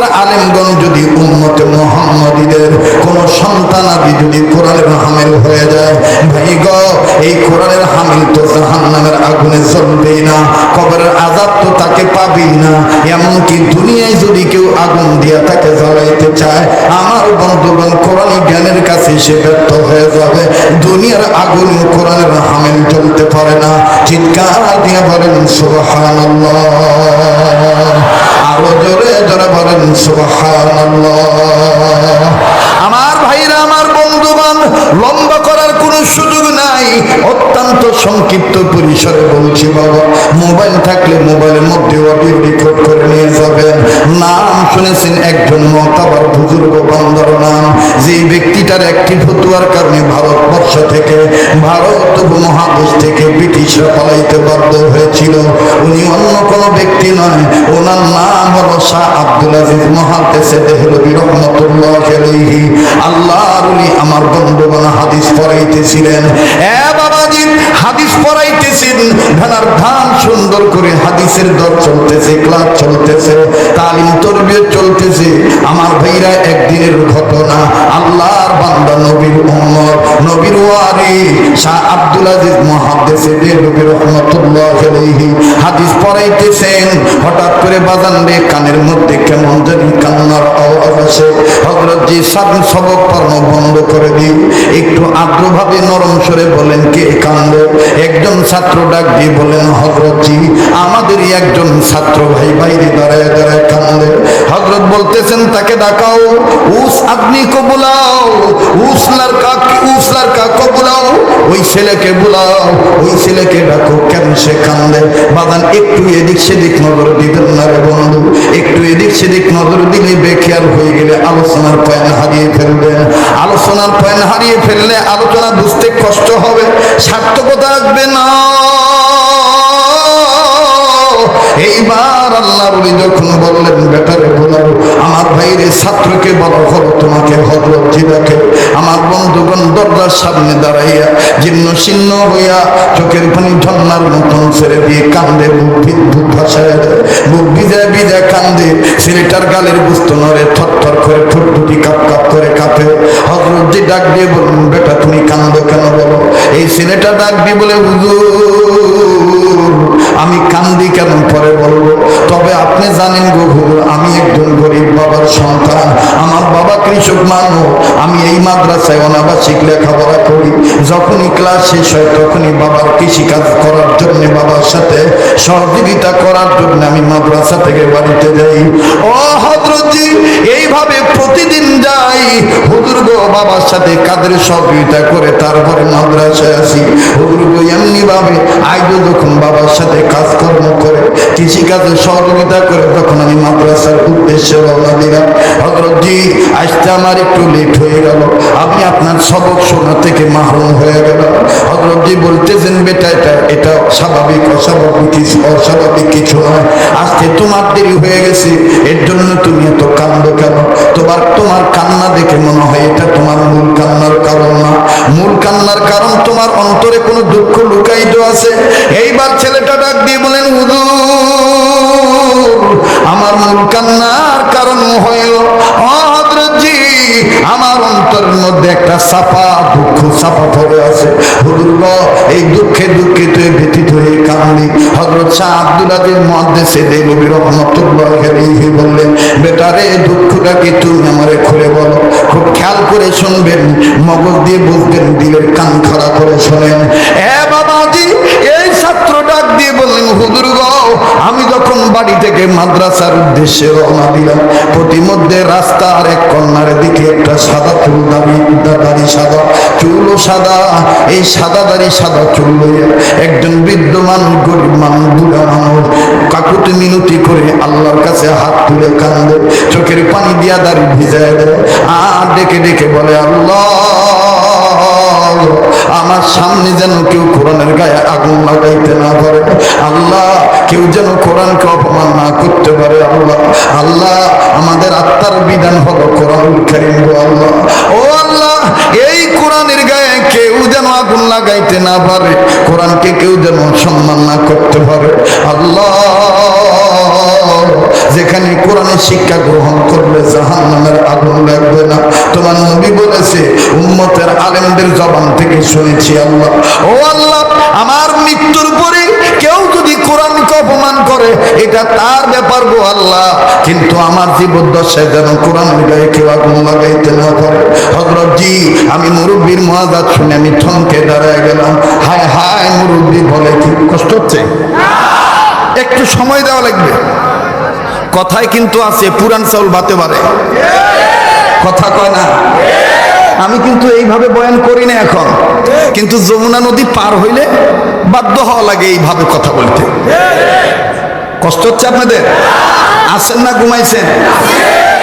সমাজের আলেমগণ যদি উম্মতে মুহাম্মাদীদের কোন সন্তান আদি যদি কোরআনের হামিল হয়ে যায়, ভাই গো এই কোরআনের হামিল তো জাহান্নামের আগুনে জ্বলবেই না, কবরের আযাব তো তাকে পাবেই না। এমনকি দুনিয়ায় যদি কেউ আগুন দিয়া তাকে জ্বালাইতে চায়, আমার বন্ধুগণ কোরআন জ্ঞানের কাছে সে ব্যর্থ হয়ে যাবে। দুনিয়ার আগুন কোরআনের হামিল জ্বলতে পারে না। চিৎকার দিয়ে বলেন সুবহানাল্লাহ, আরো জোরে জোরে বলেন সুবহানাল্লাহ। আমার ভাইরা, আমার বন্ধুগণ, লম্বা করার কোনো সুযোগ নাই, অত্যন্ত সংক্ষিপ্ত পরিসরে বলছি। বাবা মোবাইল থাকলে মোবাইলের মধ্যে অডিও রেকর্ড করে নিয়ে যাবেন। নাম শুনেছেন একজন মতাবার বুজুর্গ বান্দার নাম, যে ব্যক্তিটার একটি ফতুয়ার কারণে ভারতবর্ষ থেকে, ভারত উপমহাদেশ থেকে ব্রিটিশরা পালাইতে বাধ্য হয়েছিল। উনি অন্য কোনো ব্যক্তি নয়, ওনার নাম হলো শাহ আব্দুল আজিজ মুহাদ্দিস দেহলভী রহমাতুল্লাহ আলাইহি। আল্লাহর উনি আমার বন্ধুগণ হাদিস পড়াইতেছিলেন। বাবাজি হাদিস পড়াইতেছেন, ধানার ধান সুন্দর করে হাদিসের দর চলতেছে, ক্লাস চলতেছে, তালিম তরবিয়ত চলতেছে। আমার ভাইরা, একদিনের ঘটনা, আল্লাহর বান্দা নবীর উম্মত, নবীর ওয়ারিস শাহ আব্দুল আজিজ মুহাদ্দিস দেহলভী রহমাতুল্লাহ আলাইহি হাদিস পড়াইতেছেন। হঠাৎ করে বাজান রে কানের মধ্যে কেমন জানি কান্নার আওয়াজ আসে। হযরত জি সবক পড়ানো বন্ধ করে দিই, একটু আদ্রভাবে নরম স্বরে বলেন, কে কান্দে? একজন ছাত্র ডাক দিয়ে বলেন, হযরত জি আমাদেরই একজন ছাত্র ভাই বাইরে দাঁড়ায় দাঁড়ায় কান্দে। হযরত বলতেছেন, তাকে ডাকাও, উস আদমি কো বুলাও, উস লড়কা কো বুলাও, ওই ছেলেকে বুলাও, ওই ছেলেকে ডাকো, কেন সে কান্দে? বাদান একটু এদিক সেদিক নজর দিবেন না রে বন্ধু, একটু এদিক সেদিক নজর দিলে বেখেয়াল হয়ে গেলে আলোচনার পয়েন্ট হারিয়ে ফেলবেন। আলোচনার পয়েন্ট হারিয়ে ফেললে আলোচনা বুঝতে কষ্ট হবে, সার্থকতা আসবে না। এইবার আল্লাহর ওলি যখন বললেন, বেটারে বলার আমার ভাইরে ছাত্রকে বলো, হলো তোমাকে হযরত জি ডাকে। আমার বন্ধুগণ দরজার সামনে দাঁড়াইয়া জীর্ণ শীর্ণ হইয়া চোখের পানি ঝর্ণার মতন ছেড়ে দিয়ে কান্দে, বুক ভাসায় দেয়, বুক ভিজায় ভিজায় কান্দে। ছেলেটার গালের বুঝত নড়ে, থরথর করে ঠোঁট দুটি কাপ কাপ করে কাঁপে। হযরত জি ডাক দিয়ে বলুন, বেটা তুমি কান্দো কেন বলো? এই ছেলেটা ডাক দিয়ে বলে, হুজুর আমি কান্দি কেন পরে বলবো, তবে আপনি জানেন গো হুজুর, আমি একজন গরিব বাবার সন্তান, আমার বাবা কৃষক মানুষ, আমি এই মাদ্রাসায় অনাবাসিক লেখাপড়া করি। যখনই ক্লাস শেষ হয় তখনই বাবার কৃষিকাজ করার জন্য, বাবার সাথে সহযোগিতা করার জন্য আমি মাদ্রাসা থেকে বাড়িতে যাই। ও হযরত জি এইভাবে প্রতিদিন যাই হুজুর গো, বাবার সাথে কাদের সহযোগিতা করে তারপরে মাদ্রাসায় আসি। হুজুর গো এমনি ভাবে আইজো যখন বাবার সাথে কাজকর্ম করে, কৃষিকাজে সহযোগিতা করে, তখন আমি মাদ্রাসার উদ্দেশ্যে রওনা দিলাম। হযরত জি আসতে আমার একটু লেট হয়ে গেল, আমি আপনার সবক শোনা থেকে মাহরুম হয়ে গেল। হযরত জি বলতেছেন, বেটা এটা স্বাভাবিক, অস্বাভাবিক কিছু নয়। আজকে তোমার দেরি হয়ে গেছে, এর জন্য তুমি এত কান্দো কেন? তোমার কান্না দেখে মনে হয় এটা তোমার মূল কান্নার কারণ না। মূল কান্নার কারণ তোমার অন্তরে কোনো দুঃখ লুকায়িত আছে। এইবার ছেলেটা ডাক দিয়ে বলেন, হুজুর আমার মূল কান্নার কারণ হইল, হযরত জি আমার অন্তরের মধ্যে একটা চাপা দুঃখ চাপা পড়ে আছে। হুজুর এই দুঃখে দুঃখে তুই ব্যথিত হয়ে কান্দি। হযরত শাহ আব্দুল আজিজ মুহাদ্দিস দেহলভী রাহমাতুল্লাহ আলাইহি বললেন, বেটারে দুঃখটা কি তুমি আমারে খুলে বলো, খুব খেয়াল করে শুনবেন, মগজ দিয়ে বুঝবেন, দিলের কান খাড়া করে শোনেন। বাবাজি এই ছাত্র ডাক দিয়ে বললেন, হুজুর গো আমি যখন বাড়ি থেকে মাদ্রাসার উদ্দেশ্যে রওনা দিলাম, প্রতিমধ্যে রাস্তার এক কর্নার দিকে একটা সাদা চুল দাড়ি সাদা, চুলও সাদা, এই সাদা দাড়ি সাদা চুল লইয়া একজন বৃদ্ধ মানুষ, গরিব মানুষ, বুড়া মানুষ কাকুতি মিনতি করে আল্লাহর কাছে হাত তুলে কান্দে, চোখের পানি দিয়া দাড়ি ভিজায় দেয়, আর ডেকে ডেকে বলে, আল্লাহ আমার সামনে যেন কেউ কোরআনের গায়ে আগুন লাগাইতে না পারে, আল্লাহ কেউ যেন কোরআনকে অপমান না করতে পারে। আল্লাহ আল্লাহ আমাদের আত্মার বিধান হলো কোরআনুল কারীম গো আল্লাহ। ও আল্লাহ এই কোরআনের গায়ে কেউ যেন আগুন লাগাইতে না পারে, কোরআনকে কেউ যেন সম্মান না করতে পারে। আল্লাহ যেখানে কোরআনের শিক্ষা গ্রহণ করলে জাহান্নামের আগুন লাগবে না। তোমার নবী বলেছে, উম্মতের আলেমদের জবান থেকে শুনেছি আল্লাহ, ও আল্লাহ, আমার মৃত্যুর পরে কেউ যদি কোরআনকে অপমান করে এটা তার ব্যাপার গো আল্লাহ, কিন্তু আমার জীবদ্দশায় যেন কোরআনের গায়ে কেউ আগুন লাগাইতে না পারে। হযরত জি, আমি মুরব্বীর মুআযাত শুনে আমি থমকে দাঁড়ায় গেলাম। হায় হায়, মুরব্বী বলে কি কষ্ট হচ্ছে? একটু সময় দেওয়া লাগবে। কথায় কিন্তু আছে পুরান চাউল ভাতে পারে, কথা কয় না? আমি কিন্তু এইভাবে বয়ান করি না এখন, কিন্তু যমুনা নদী পার হইলে বাধ্য হওয়া লাগে এইভাবে কথা বলতে। কষ্ট হচ্ছে আপনাদের? আসেন না ঘুমাইছেন?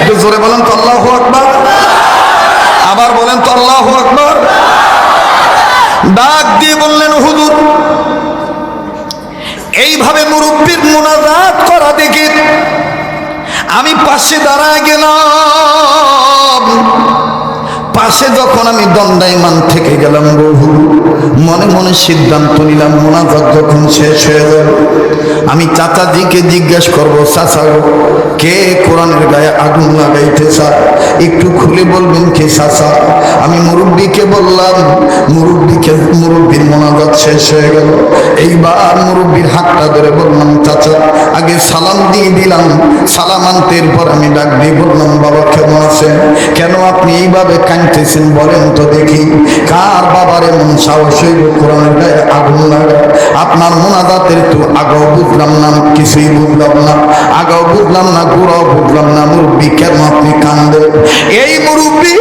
একটু জোরে বলেন তো আল্লাহু আকবার। আবার বলেন তো আল্লাহু আকবার। ডাক দিয়ে বললেন, হুজুর, এইভাবে মুরব্বির মুনাজাত করা দেখে আমি পাশে দাঁড়ায় গেলাম। পাশে যখন আমি দণ্ডায়মান থেকে গেলাম, বহু মনে মনে সিদ্ধান্ত নিলাম, মুনাজাত যখন শেষ হয়ে যাবে আমি চাচাজিকে জিজ্ঞেস করবো, চাচা কে কোরআনের গায়ে আগুন লাগাইতে চায় একটু খুলে বলবেন কি চাচা? আমি মুরব্বীকে বললাম, মুরব্বীর মুনাজাত শেষ হয়ে গেল। এইবার মুরব্বীর হাতটা ধরে বললাম, চাচা আগে সালাম দিয়ে দিলাম। সালাম আনতে পর আমি ডাক দিয়ে বললাম, বাবা কেমন আছেন? কেন আপনি এইভাবে কাঁদতেছেন বলেন তো দেখি? কার বাবার এমন সাহস হইল কোরআনের গায়ে আগুন লাগায়? আপনার মুনাজাতের তো আগেও বুঝলাম না, কিছুই বুঝলাম না, আগেও বুঝলাম না, গোড়াও বুঝলাম না। মুরব্বী কেন আপনি কান্দেন? এই মুরব্বী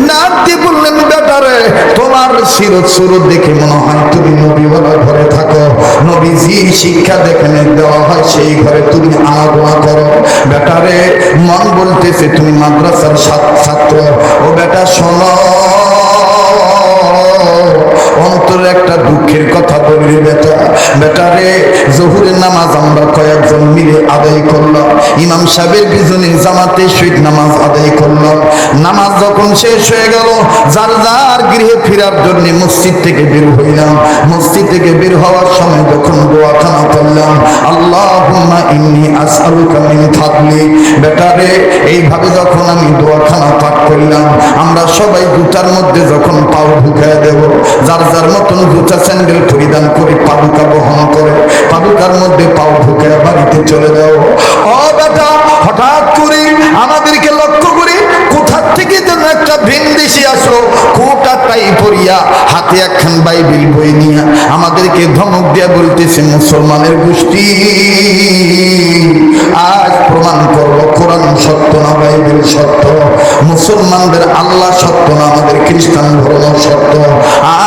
ডাক দিয়ে বললেন, বেটারে তোমার সিরত সুরত দেখে মনে হয় তুমি নবীওয়ালা ঘরে থাকো, নবীজি শিক্ষা দেখে দেওয়া হয় সেই ঘরে তুমি আনাগোনা করো। বেটারে মন বলতেছে তুমি মাদ্রাসার ছাত্র। ও বেটা শোনো, অন্তরে একটা দুঃখের কথা বললি বেটারে, জোহরের নামাজ আমরা কয়েকজন মিলে আদায় করলাম, ইমাম সাহেবের পিছনে জামাতে শহীদ নামাজ আদায় করলাম। নামাজ যখন শেষ হয়ে গেল, যার যার গৃহে ফেরার জন্য মসজিদ থেকে বের হইলাম। মসজিদ থেকে বের হওয়ার সময় যখন দোয়াখানা করলাম, আল্লাহুম্মা ইন্নী আসআলুকা মিন ফাদলি, বেটারে এইভাবে যখন আমি দোয়াখানা পাঠ করলাম, আমরা সবাই জুতার মধ্যে যখন পাও ঢুকায় দেব, যার যার মতন জুতা স্যান্ডেল পরিধান করে পাদুকা বহন করে পাদুকার মধ্যে পাও ঢুকায় বাড়িতে চলে যাও। ও বেটা, হঠাৎ করে আমাদেরকে লক্ষ্য করে কোথার থেকে যেন একটা ভিনদেশি আসলো, কোটাটাই পরিয়া হাতে একখান বাইবেল বই নিয়ে আমাদেরকে ধমক দিয়া বলতেছে, মুসলমানের গোষ্ঠী আজ প্রমাণ করবো কোরআন সত্য না বাইবেল সত্য, মুসলমানদের আল্লাহ সত্য না আমাদের খ্রিস্টান ধর্ম সত্য,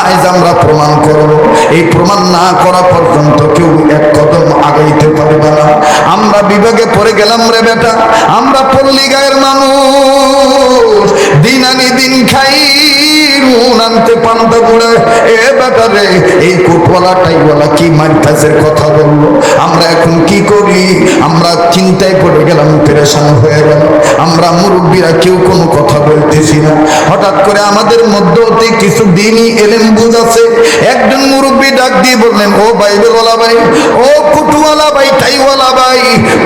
আজ আমরা প্রমাণ করব। এই প্রমাণ না করা পর্যন্ত কেউ এক কদম আগাইতে পারবে না। আমরা বিভাগে পড়ে গেলাম রে বেটা, আমরা পল্লী গায়ের মানুষ, দিন আনি দিন খাই, নুন আনতে পান্তা পড়ে। এ বেটা রে, এই কোটওয়ালা টাইওয়ালা কি মারকাজের কথা বললো, আমরা এখন কি করি? আমরা চিন্তায় পড়ে গেলাম, পেরেশান হয়ে গেল। আমরা মুরব্বীরা কেউ কোনো কথা বলতেছি না। হঠাৎ করে আমাদের মধ্যে কিছু দিনই এলেন বুঝ আছে। একজন মুরব্বী ডাক দিয়ে বললেন, ও বাইবেলওয়ালা ভাই, ও কুটুওয়ালা ভাই, টাইওয়ালা ভাই,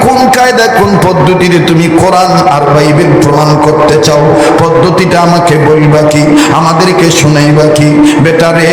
কোন কায়দা কোন পদ্ধতিতে তুমি কোরআন আর বাইবেল প্রমাণ করতে চাও? পদ্ধতিটা আমাকে বলবা কি, আমাদেরকে শোনাইবা কি? বেটারে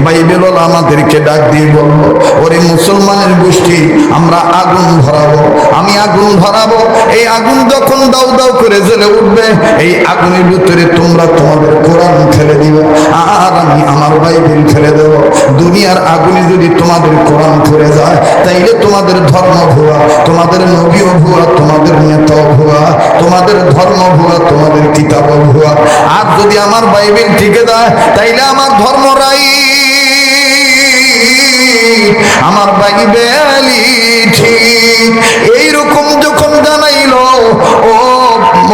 বাইবেলওয়ালা আমাদেরকে ডাক দিয়ে বলবো, ওরে মুসলমানের গোষ্ঠী, আমরা আগুন ধরাবো, আমি আগুন ধরাবো। এই আগুন যখন দাউ দাউ করে জ্বলে উঠবে, এই আগুনের ভিতরে তোমরা তোমাদের কোরআন ফেলে দিবে, আর আমি আমার বাইবেল ফেলে দেব। দুনিয়ার আগুনে যদি তোমাদের কোরআন পড়ে যায়, তাইলে তোমাদের ধর্ম ভুয়া, তোমাদের নবীও ভুয়া, তোমাদের নেতাও ভুয়া, তোমাদের ধর্ম ভুয়া, তোমাদের কিতাবও ভুয়া। আর যদি আমার বাইবেল টিকে যায়, তাইলে আমার ধর্ম রাই, আমার বাইবেলই ঠিক। এইরকম যখন জানাইল,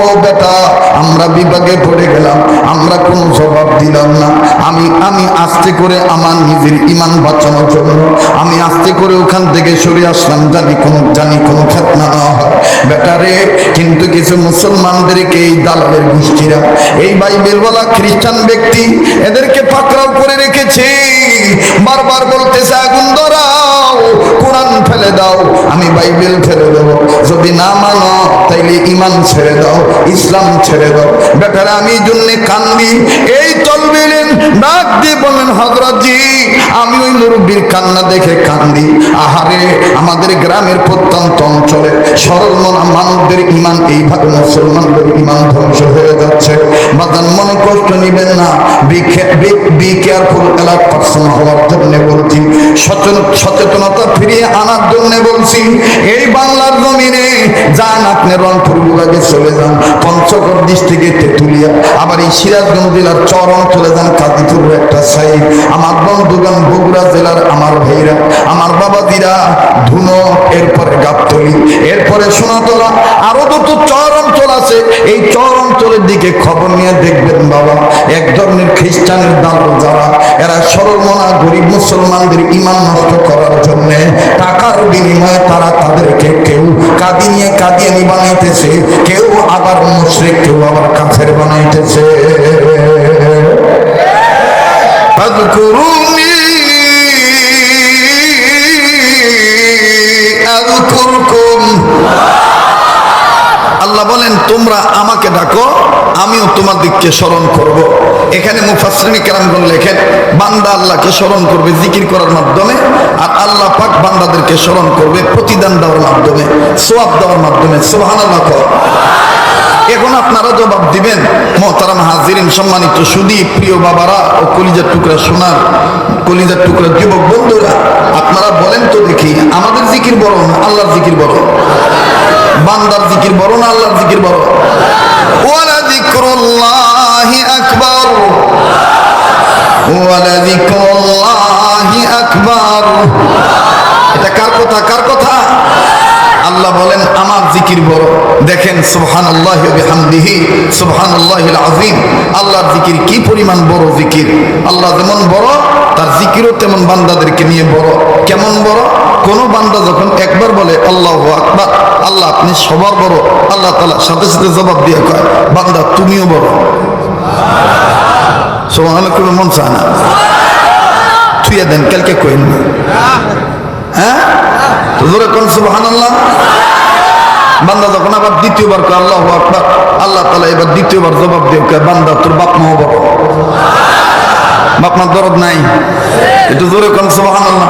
ও বেটা, আমরা বিভাগে পড়ে গেলাম, আমরা কোনো জবাব দিলাম না। আমি আস্তে করে আমার নিজের ঈমান বাঁচানোর জন্য আমি আস্তে করে ওখান থেকে সরে আসলাম, জানি কোনো ফিতনা না হয়। বেটারে, কিন্তু কিছু মুসলমানদেরকে এই দালালের গোষ্ঠীরা, এই বাইবেলওয়ালা খ্রিস্টান ব্যক্তি, এদেরকে পাকড়াও করে রেখেছে। বারবার বলতেছে, আগুন ধরাও, কোরআন ফেলে দাও, আমি বাইবেল ফেলে দেবো, যদি না মানো তাইলে ইমান ছেড়ে দাও, ইসলাম ছেড়ে দাও। বেটারা আমি এই জন্যে কান্দি। এই তলবিলেন ডাক দিয়ে বলেন, হযরতজি আমি ওই মুরব্বীর কান্না দেখে কান্দি। আহারে, আমাদের গ্রামের প্রত্যন্ত অঞ্চলে সরল মনা মানবদের ইমান এইভাবে মুসলমানদের ইমান ধ্বংস হয়ে যাচ্ছে। বাজান মনে কষ্ট নিবেন না, বি কেয়ারফুল এলার্ট পারসন হওয়ার জন্য বলছি, সচেতনতা ফিরিয়ে আনার জন্য বলছি। এই বাংলার জমিনে যান, আপনি রংপুর বিভাগে চলে যান, পঞ্চগড় ডিস্ট্রিক্টে তেঁতুলিয়া, আবার এই সিরাজগঞ্জ জেলার চর অঞ্চলে যান, কাজীপুর একটা সাইড, আমার বন্ধুগণ বগুড়া জেলার আমার ভাইরা, আমার বাবাজিরা, ধুনো, এরপরে গাবতলী, এরপরে সোনাতলা, আরো দুটো চর অঞ্চল আছে। এই চর অঞ্চলের দিকে খবর নিয়ে দেখবেন বাবা, এক ধরনের খ্রিস্টানের দল যারা, এরা সরল মনা গরিব মুসলমানদের ইমান নষ্ট করার জন্য টাকার বিনিময়ে তারা তাদেরকে কেউ কাদিয়ানি বানাইতেছে, কেউ আবার মুশরিক, কেউ আবার কাফের বানাইতেছে। ফাযকুরুনি আযকুরকুম। আল্লাহ বলেন তোমরা আমাকে ডাকো, আমিও তোমাদেরকে স্মরণ করব। এখানে মুফাসসিরিন কেরামগণ লেখেন, বান্দা আল্লাহকে স্মরণ করবে জিকির করার মাধ্যমে, আর আল্লাহ পাক বান্দাদেরকে স্মরণ করবে প্রতিদান দেওয়ার মাধ্যমে, সওয়াব দেওয়ার মাধ্যমে। সুবহানাল্লাহ। এখন আপনারা জবাব দিবেন, মোহতারাম হাজিরিন, সম্মানিত সুধী, প্রিয় বাবারা ও কলিজার টুকরা সোনার, কলিজার টুকরা যুবক বন্ধুরা, আপনারা বলেন তো দেখি, আমাদের জিকির বড় না আল্লাহর জিকির বড়? বান্দার জিকির বড় না আল্লাহর জিকির বড়? ওয়ালা যিকরুল্লাহি আকবার, ওয়ালা যিকরুল্লাহি আকবার। এটা কার কথা? কার কথা? আল্লাহ বলেন আমার জিকির বড়। দেখেন, সুবহানাল্লাহি ওয়া বিহামদিহি সুবহানাল্লাহিল আযীম। আল্লাহর জিকির কি পরিমাণ বড় জিকির! আল্লাহ যেমন বড়, তার জিকিরও তেমন বান্দাদেরকে নিয়ে বড়। কেমন বড়? কোন বান্দা যখন একবার বলে আল্লাহু আকবার, আল্লাহ আপনি সবার বড়, আল্লাহ তাআলা সাথে সাথে জবাব দিয়ে কয়, বান্দা তুমিও বড়। সুবহানাল্লাহ, কোনো মন চায় না? ছুঁয়ে দেন, কালকে কইন না, হ্যাঁ? জোরে কোন সুবহানাল্লাহ। বান্দা যখন আবার দ্বিতীয়বার কয় আল্লাহু আকবার, আল্লাহ তাআলা এবার দ্বিতীয়বার জবাব দিয়ে কয়, বান্দা তোর বাপ মাও বড়। বাপ মার দরদ নাই? একটু জোরে কোন সুবহানাল্লাহ।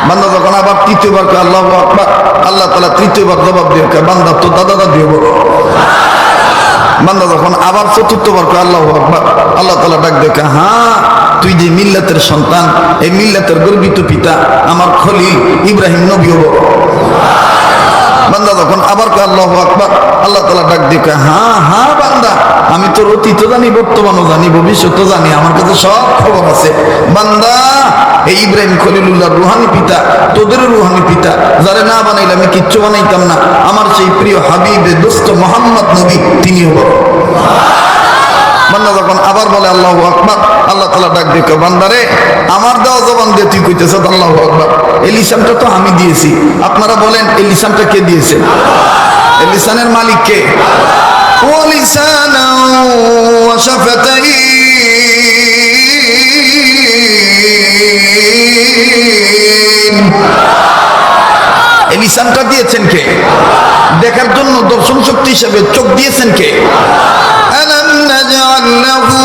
বান্দা যখন আবার তৃতীয়বার কয় আল্লাহু আকবার, আল্লাহ তাআলা তৃতীয়বার জবাব দিয়ে কয়, বান্দা তোর দাদা দাদিও বড়। বান্দা যখন আবার চতুর্থবার কয় আল্লাহু আকবার, আল্লাহ তাআলা ডাক দিয়ে কয়, হ্যাঁ তুই যে মিল্লাতের সন্তান, এই মিল্লাতের গর্বিত পিতা আমার খলিল ইব্রাহিম নবীও বড়। বান্দা যখন আবার কয় আল্লাহু আকবার, আল্লাহ তাআলা ডাক দিয়ে কয়, হ্যাঁ হ্যাঁ বান্দা আমি তোর অতীত জানি, বর্তমানও জানি, ভবিষ্যৎ জানি, আমার কাছে সব খবর আছে। বান্দা এই ইব্রাহিম খলিলুল্লাহর রুহানি পিতা, তোদের রুহানি পিতা, যারা না বানাইলে আমি কিচ্ছু বানাইতাম না, আমার সেই প্রিয় হাবিবে দোস্ত মোহাম্মদ নবী, তিনিও বড়। বান্দা যখন আবার বলে আল্লাহু আকবার, আল্লাহ তাআলা ডাক দিয়ে কয়, বান্দারে আমার দেওয়া জবান দিয়ে তুই কইতেছ আল্লাহু আকবার, এই লিসানটা তো আমি দিয়েছি। আপনারা বলেন এই লিসানটা কে দিয়েছে? এই লিসানের মালিক কে? ওয়া লিসানাও ওয়া শাফাতাইন। এই লিসানটা দিয়েছেন কে? দেখার জন্য দর্শন শক্তি হিসেবে চোখ দিয়েছেন কে? আলাম নাজআল লাহু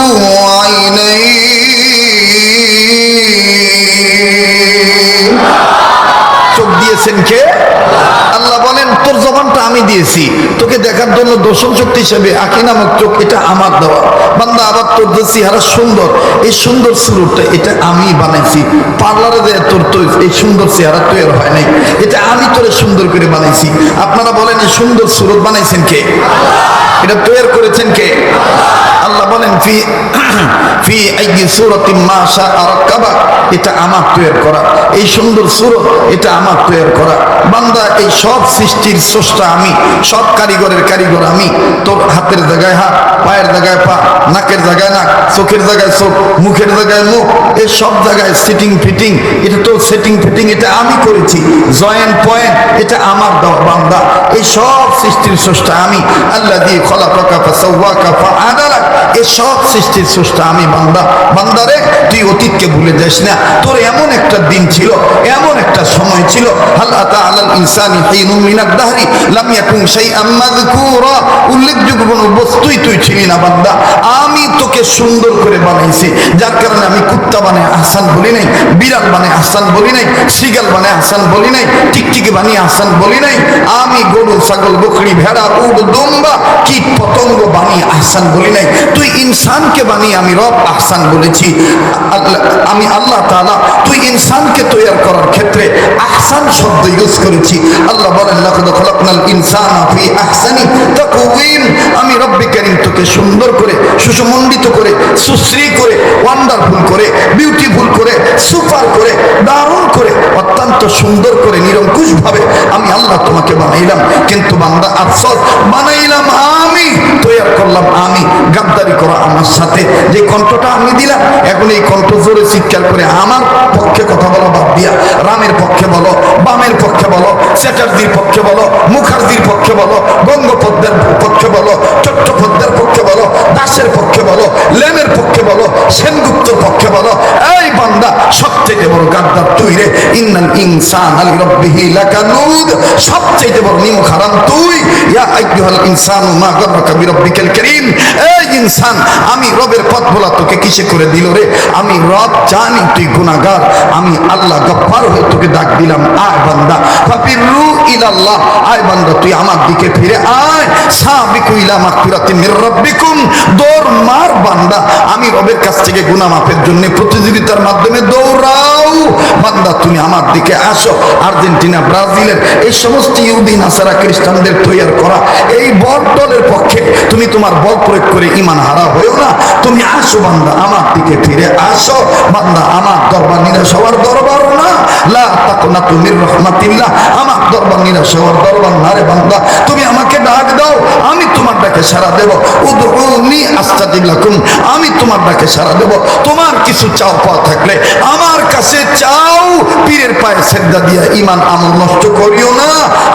আইনাইন। চোখ দিয়েছেন কে? আল্লাহ বলেন তোর জবানটা আমি দিয়েছি, তোকে দেখার জন্য দর্শন শক্তি হিসেবে আঁখি নামক চোখ, এটা আমার দেওয়া। বান্দা আবার তোর যে চেহারা সুন্দর, এই সুন্দর সুরটা এটা আমি বানাইছি। পার্লারে দেয় তোর তো এই সুন্দর চেহারা তৈরি হয় নাই, এটা আমি তোরে সুন্দর করে বানাইছি। আপনারা বলেন এই সুন্দর সুরত বানাইছেন কে? এটা তৈরি করেছেন কে? আল্লাহ বলেন ফি ফি আইয়ি সূরাতিন মা শাআ রাক্কাবা, এটা আমার তৈরি করা। এই সুন্দর সুরত এটা আমার তৈরি করা। বান্দা এই সব সৃষ্টির স্রষ্টা আমি, সব কারিগরের কারিগর আমি। তোর হাতের জায়গায় হাত, পায়ের জায়গায় পা, নাকের জায়গায় নাক, চোখের জায়গায় চোখ, মুখের জায়গায় মুখ, এই সব জায়গায় সিটিং ফিটিং, এটা তো সেটিং ফিটিং এটা আমি করেছি। জয়েন্ট পয়েন্ট এটা আমার দেওয়া। বান্দা এই সব সৃষ্টির স্রষ্টা আমি। আল্লাযী খলাকাকা ফাসাওয়াকা ফাআদালাক, এসব সৃষ্টির স্রষ্টা আমি বান্দা। বান্দারে তুই অতীতকে ভুলে যাস না। তোর এমন একটা দিন ছিল, এমন একটা সময় ছিল, হাল আতা আলাল ইনসানি হিনুম মিনাদ দাহরি লাম ইয়াকুন শাইআম মাযকুরা, উল্লেখযোগ্য কোনো বস্তুই তুই ছিলি না বান্দা। আমি তোকে সুন্দর করে বানাইছি, যার কারণে আমি কুত্তা বানায় আহসান বলি নাই, বিড়াল বানায় আহসান বলি নাই, শ্রীগাল বানায় আহসান বলি নাই, টিকটিকি বানিয়ে আহসান বলি নাই। আমি গরু, ছাগল, বকরি, ভেড়া, উট, দুম্বা, কীট পতঙ্গ বানিয়ে আহসান বলি নাই। তুই ইনসানকে বানিয়ে আমি রব আহসান বলেছি। আমি আল্লাহ তাআলা তুই ইনসানকে তৈরি করার ক্ষেত্রে আহসান শব্দ ইউজ করেছি। আল্লাহ বলেন লাকাদ খালাকনাল ইনসানা ফি আহসানি তাকওয়িম, আমি রব্বে কারীম তোকে সুন্দর করে, সুসমণ্ডিত করে, সুশ্রী করে, ওয়ান্ডারফুল করে, বিউটিফুল করে, সুপার করে, দারুণ করে, অত্যন্ত সুন্দর করে, নিরঙ্কুশ ভাবে আমি আল্লাহ তোমাকে বানাইলাম। কিন্তু বান্দা আফসোস, বানাইলাম আমি, তৈরি করলাম আমি, গাদ্দারি করা আমার সাথে। যে কণ্ঠটা আমি দিলাম, এখন এই কণ্ঠ জোরে চিৎকার করে আমার পক্ষে কথা বলো বাদ দিয়া রামের পক্ষে বলো, বামের পক্ষে বলো, চ্যাটার্জির পক্ষে বলো, মুখার্জির পক্ষে বলো, গঙ্গোপাধ্যায়ের পক্ষে বলো, চট্টোপাধ্যায়ের পক্ষে বলো, দাসের পক্ষে বলো, লেমের পক্ষে বলো, সেনগুপ্তর পক্ষে বলো, এই বান্দা সবচেয়ে বড় গাদ্দার তুই রে। ইন্নাল ইনসানা লিরাব্বিহি লাকানুদ, সবচেয়ে বড় নিমক হারাম তুই। ইয়া আইয়ুহাল ইনসানু মা গাররাকা বিরাব্বিকাল কারীম, এই ইনসান আমি রবের পথ ভোলা তোকে কিসে করে দিল রে? আমি রব জানি তুই গুনাহগার, আমি আল্লাহ গফফার হয়ে তোকে ডাক দিলাম, আয় বান্দা ফাফিরু ইলাল্লাহ, আয় বান্দা তুই আমার দিকে ফিরে আয়। সাবিকু ইলা মাগফিরাতিন মির রাব্বিকুম, দৌড় মার বান্দা, আমি রবের কাছ থেকে গুনাহ মাফের জন্য প্রতিযোগিতার মাধ্যমে দৌড়াও। বান্দা তুমি আমার দিকে আসো। আর্জেন্টিনা, ব্রাজিলের এই সমস্ত ইহুদি, নাসারা, খ্রিস্টানদের তৈরি করা এই বল দলের পক্ষে তুমি তোমার বল প্রয়োগ করে ঈমান হারা হয়েও না। তুমি আসো বান্দা, আমার দিকে ফিরে আসো বান্দা। আমার দরবার নিরাশ হওয়ার দরবার না, লা তাকনাতু মির রাহমাতিল্লাহ, আমার দরবার নিরাশ হওয়ার দরবার না রে বান্দা। তুমি আমাকে ডাক দাও, আমি তোমার ডাকে সাড়া দেব। উদউনি আস্তাজিব লাকুম, আমি তোমার ডাকে সাড়া দেব। তোমার কিছু চাও পাওয়া থাকলে আমার কাছে চাও। পীরের পায়ে সেজদা দিয়া ঈমান আমল নষ্ট করিও না।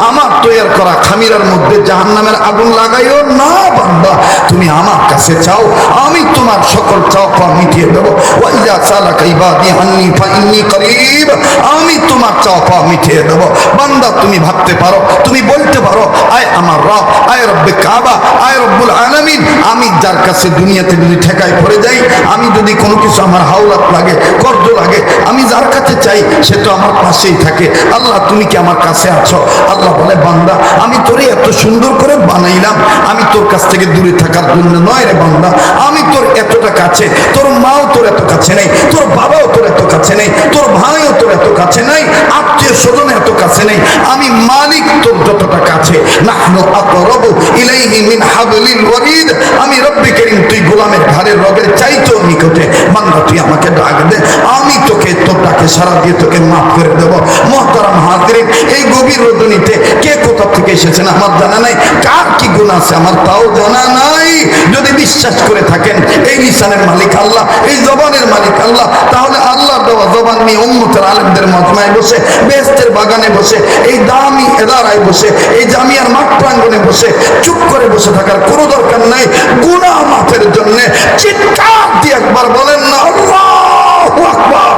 আমার তৈরি করা খামিরার মধ্যে জাহান্নামের আগুন লাগাইও না বান্দা। তুমি আমার কাছে চাও, আমি তোমার সকল চাও পাওয়া মিটিয়ে দেব। ওয়াইজা সালাকা ইবাদি আন্নী ফাইন্নী করিব, আমি তোমার চাও পাওয়া মিটিয়ে দেব। বান্দা তুমি ভাবতে পারো, তুমি বলতে পারো, আয় আমার রব, আয় রব্বে কাবা, আয় রব্বুল আলামিন, আমি যার কাছে দুনিয়াতে যদি ঠেকায় পড়ে যাই, আমি যদি কোনো কিছু আমার হাওলাত লাগে, কর্জ লাগে, আমি যার কাছে চাই সে তো আমার পাশেই থাকে। আল্লাহ তুমি কি আমার কাছে আছো? আল্লাহ বলে বান্দা আমি তোরে এত সুন্দর করে বানাইলাম, আমি তোর কাছ থেকে দূরে থাকার জন্য নয় রে বান্দা। আমি তোর এতটা কাছে, তোর মাও তোর এত কাছে নেই, তোর বাবাও তোর এত কাছে নেই, তোর ভাইও তোর এত কাছে নেই, আত্মীয় স্বজন এত কাছে নেই। আমি মালিক তোর যতটা কাছে, নাহনু আকরাবু ইলাইহি মিন হাবলিল ওয়ারিদ, আমি রব্বে কারীম তুই গোলামের ঘাড়ের রগের চাইতেও নিকটে। বান্দা তুই আমাকে ডাক দে, আমি তোকে তোর ডাকে সারা দিয়ে তোকে মাফ করে দেব। মুহতারাম হাজিরিন, এই গভীর রজনীতে কে কোথা থেকে এসেছেন আমার জানা নাই, কার কি গুনাহ আছে আমার তাও জানা নাই। যদি বিশ্বাস করে থাকেন এই লিসানের মালিক আল্লাহ, এই জবানের মালিক আল্লাহ, তাহলে আল্লাহর দেওয়া জবান নিয়ে উম্মতের আলেমদের মজমায় বসে, বেহেশতের বাগানে বসে, এই দামি এদারায় বসে, এই জামিয়ার মাঠ প্রাঙ্গণে বসে চুপ করে বসে থাকার কোনো দরকার নাই। গুনাহ মাফের জন্য চিৎকার দিয়ে একবার বলেন না আল্লাহু আকবার।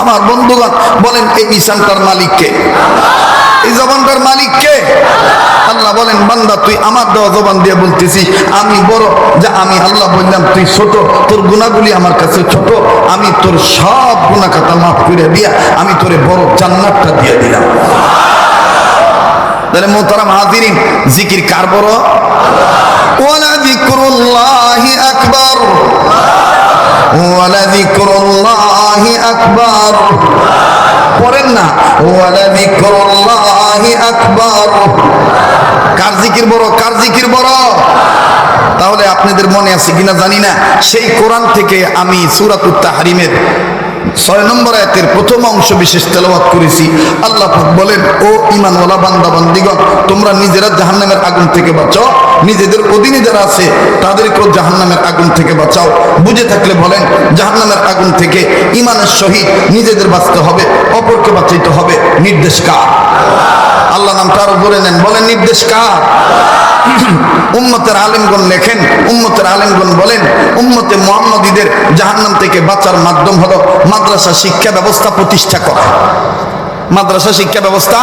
আমার বন্ধুগণ বলেন এই লিসানটার মালিক কে? এই জবানটার মালিক কে? আল্লাহ বলেন বান্দা তুই আমার দেওয়া জবান দিয়ে বলতেছিস আমি বড়, যা আমি আল্লাহ বললাম তুই ছোট, তোর গুনাহগুলি আমার কাছে ছোট, আমি তোর সব গুনাহ খাতা মাফ করে দিয়া আমি তোরে বড় জান্নাতটা দিয়ে দিলাম। তাহলে মুহতারাম হাজিরিন, জিকির কার বড়? ওয়ালা যিকরুল্লাহি আকবার, ওয়ালা যিকরুল্লাহি আকবার। পড়েন না ওয়ালা যিকরুল্লাহি আকবার। কার জিকির বড়? কার জিকির বড়? তাহলে আপনাদের মনে আছে কিনা জানি না, সেই কোরআন থেকে আমি সূরাতুত তাহরিমের 6 নম্বর আয়াতের প্রথম অংশ বিশেষ তেলাওয়াত করেছি। আল্লাহ পাক বলেন, ও ঈমানওয়ালা বান্দা বান্দীগণ, তোমরা নিজেরা জাহান্নামের আগুন থেকে বাঁচাও, নিজেদের অধীনে যারা আছে তাদেরকেও জাহান্নামের আগুন থেকে বাঁচাও। বুঝে থাকলে বলেন, জাহান্নামের আগুন থেকে ঈমানের সহিত নিজেদের বাঁচতে হবে, অপরকে বাঁচাইতে হবে, নির্দেশ কার? আল্লাহ নামটা আরো ধরে নেন, বলেন নির্দেশ কার? উম্মতের আলেমগণ লেখেন, উম্মতের আলেমগণ বলেন, উম্মতে মুহাম্মদীদের জাহান্নাম থেকে বাঁচার মাধ্যম হলো মাদ্রাসা শিক্ষা ব্যবস্থা প্রতিষ্ঠা করা। মাদ্রাসা শিক্ষা ব্যবস্থা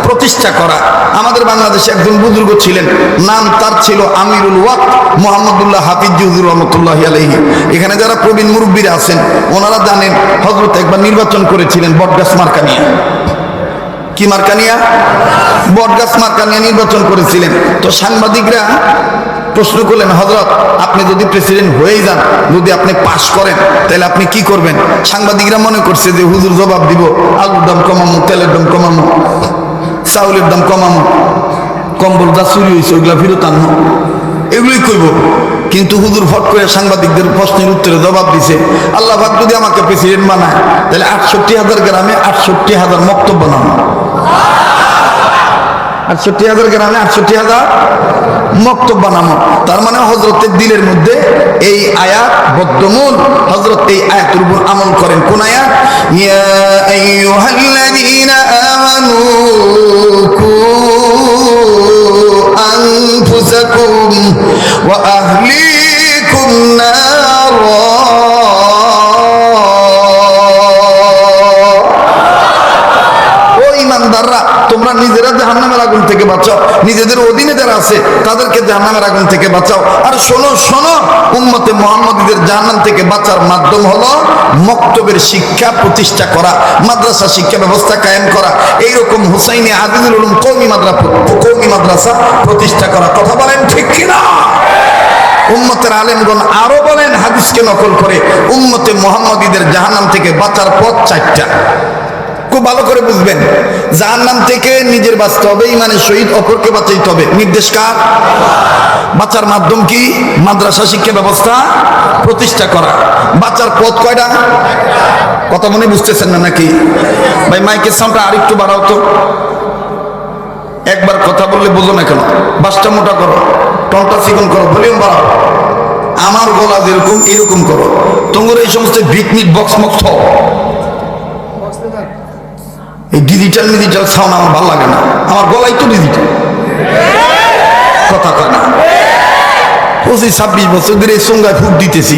প্রতিষ্ঠা করা। আমাদের বাংলাদেশে একজন বুজুর্গ ছিলেন, নাম তার ছিল আমিরুল ওয়াক্ত মুহাম্মদুল্লাহ হাফিজ হুজুর রহমতুল্লাহি আলাইহি। এখানে যারা প্রবীণ মুরব্বীরা আছেন ওনারা জানেন, হযরত একবার নির্বাচন করেছিলেন বটগাছ মার্কা নিয়ে। কি মার্কা নিয়ে? বটগাছ মার্কা নিয়ে নির্বাচন করেছিলেন। তো সাংবাদিকরা প্রশ্ন করলেন, হযরত আপনি যদি প্রেসিডেন্ট হয়েই যান, যদি আপনি পাশ করেন তাহলে আপনি কি করবেন? সাংবাদিকরা মনে করছে যে হুজুর জবাব দিব আলুর দাম কমামো, তেলের দাম কমামো, চাউলের দাম কমামো, কম্বল যা চুরি হয়েছে ওইগুলা ফেরত আনবো, এগুলোই করবো। কিন্তু হুজুর ফট করে সাংবাদিকদের প্রশ্নের উত্তরে জবাব দিছে, আল্লাহ পাক যদি আমাকে প্রেসিডেন্ট বানায় তাহলে 68,000 গ্রামে 68,000 মক্তব বানাবো। 68,000 গ্রামে 68,000 মক্তব বানাবো। তার মানে হযরতের দিলের মধ্যে এই আয়াত বদ্ধমূল। হযরত এই আয়াতের উপর আমল করেন। কোন আয়াত? ইয়া আইয়ুহাল্লাযীনা আমানু কু আনফুসাকুম ওয়া আহলিকুম নারা। ও ঈমানদাররা, তোমরা নিজেরা জাহান্নামের আগুন থেকে বাঁচাও, নিজেদের অধীনে যারা আছে তাদেরকে জাহান্নামের আগুন থেকে বাঁচাও। আর শোনো শোনো, উম্মতে মুহাম্মদীদের জাহান্নাম থেকে বাঁচার মাধ্যম হলো মক্তবের শিক্ষা প্রতিষ্ঠা করা, মাদ্রাসা শিক্ষা ব্যবস্থা কায়েম করা, এইরকম হুসাইনি আজিজুল উলুম কওমি মাদ্রাসা প্রতিষ্ঠা করা। কথা বলেন ঠিক কিনা? উম্মতের আলেমগণ আরো বলেন হাদিসকে নকল করে, উম্মতে মুহাম্মদীদের জাহান্নাম থেকে বাঁচার পথ 4টা। খুব ভালো করে বুঝবেন, জাহান্নাম থেকে নিজের বাঁচতে হবে, ইমানের সহিত অপরকে বাঁচাইতে হবে। নির্দেশ কার? বাঁচার মাধ্যম কি? মাদ্রাসা শিক্ষা ব্যবস্থা প্রতিষ্ঠা করা। বাঁচার পথ কয়টা? কথা মনে বুঝতেছেন না নাকি? ভাই মাইকের সাউন্ডটা আরেকটু বাড়াও তো। একবার কথা বললে বোঝো না কেন? বাসটা মোটা করো, টনটা চিকন করো, ভলিউম বাড়াও। আমার গলা যেরকম এরকম করো। তোমার এই সমস্ত বিটনিট বক্স মক্স এই ডিজিটাল সাউন্ড আমার ভালো লাগে না। আমার গলাই তো ডিজিটাল। কথা কয় না। 25-26 বছর ধরে এই সঙ্গায় ফুট দিতেছি।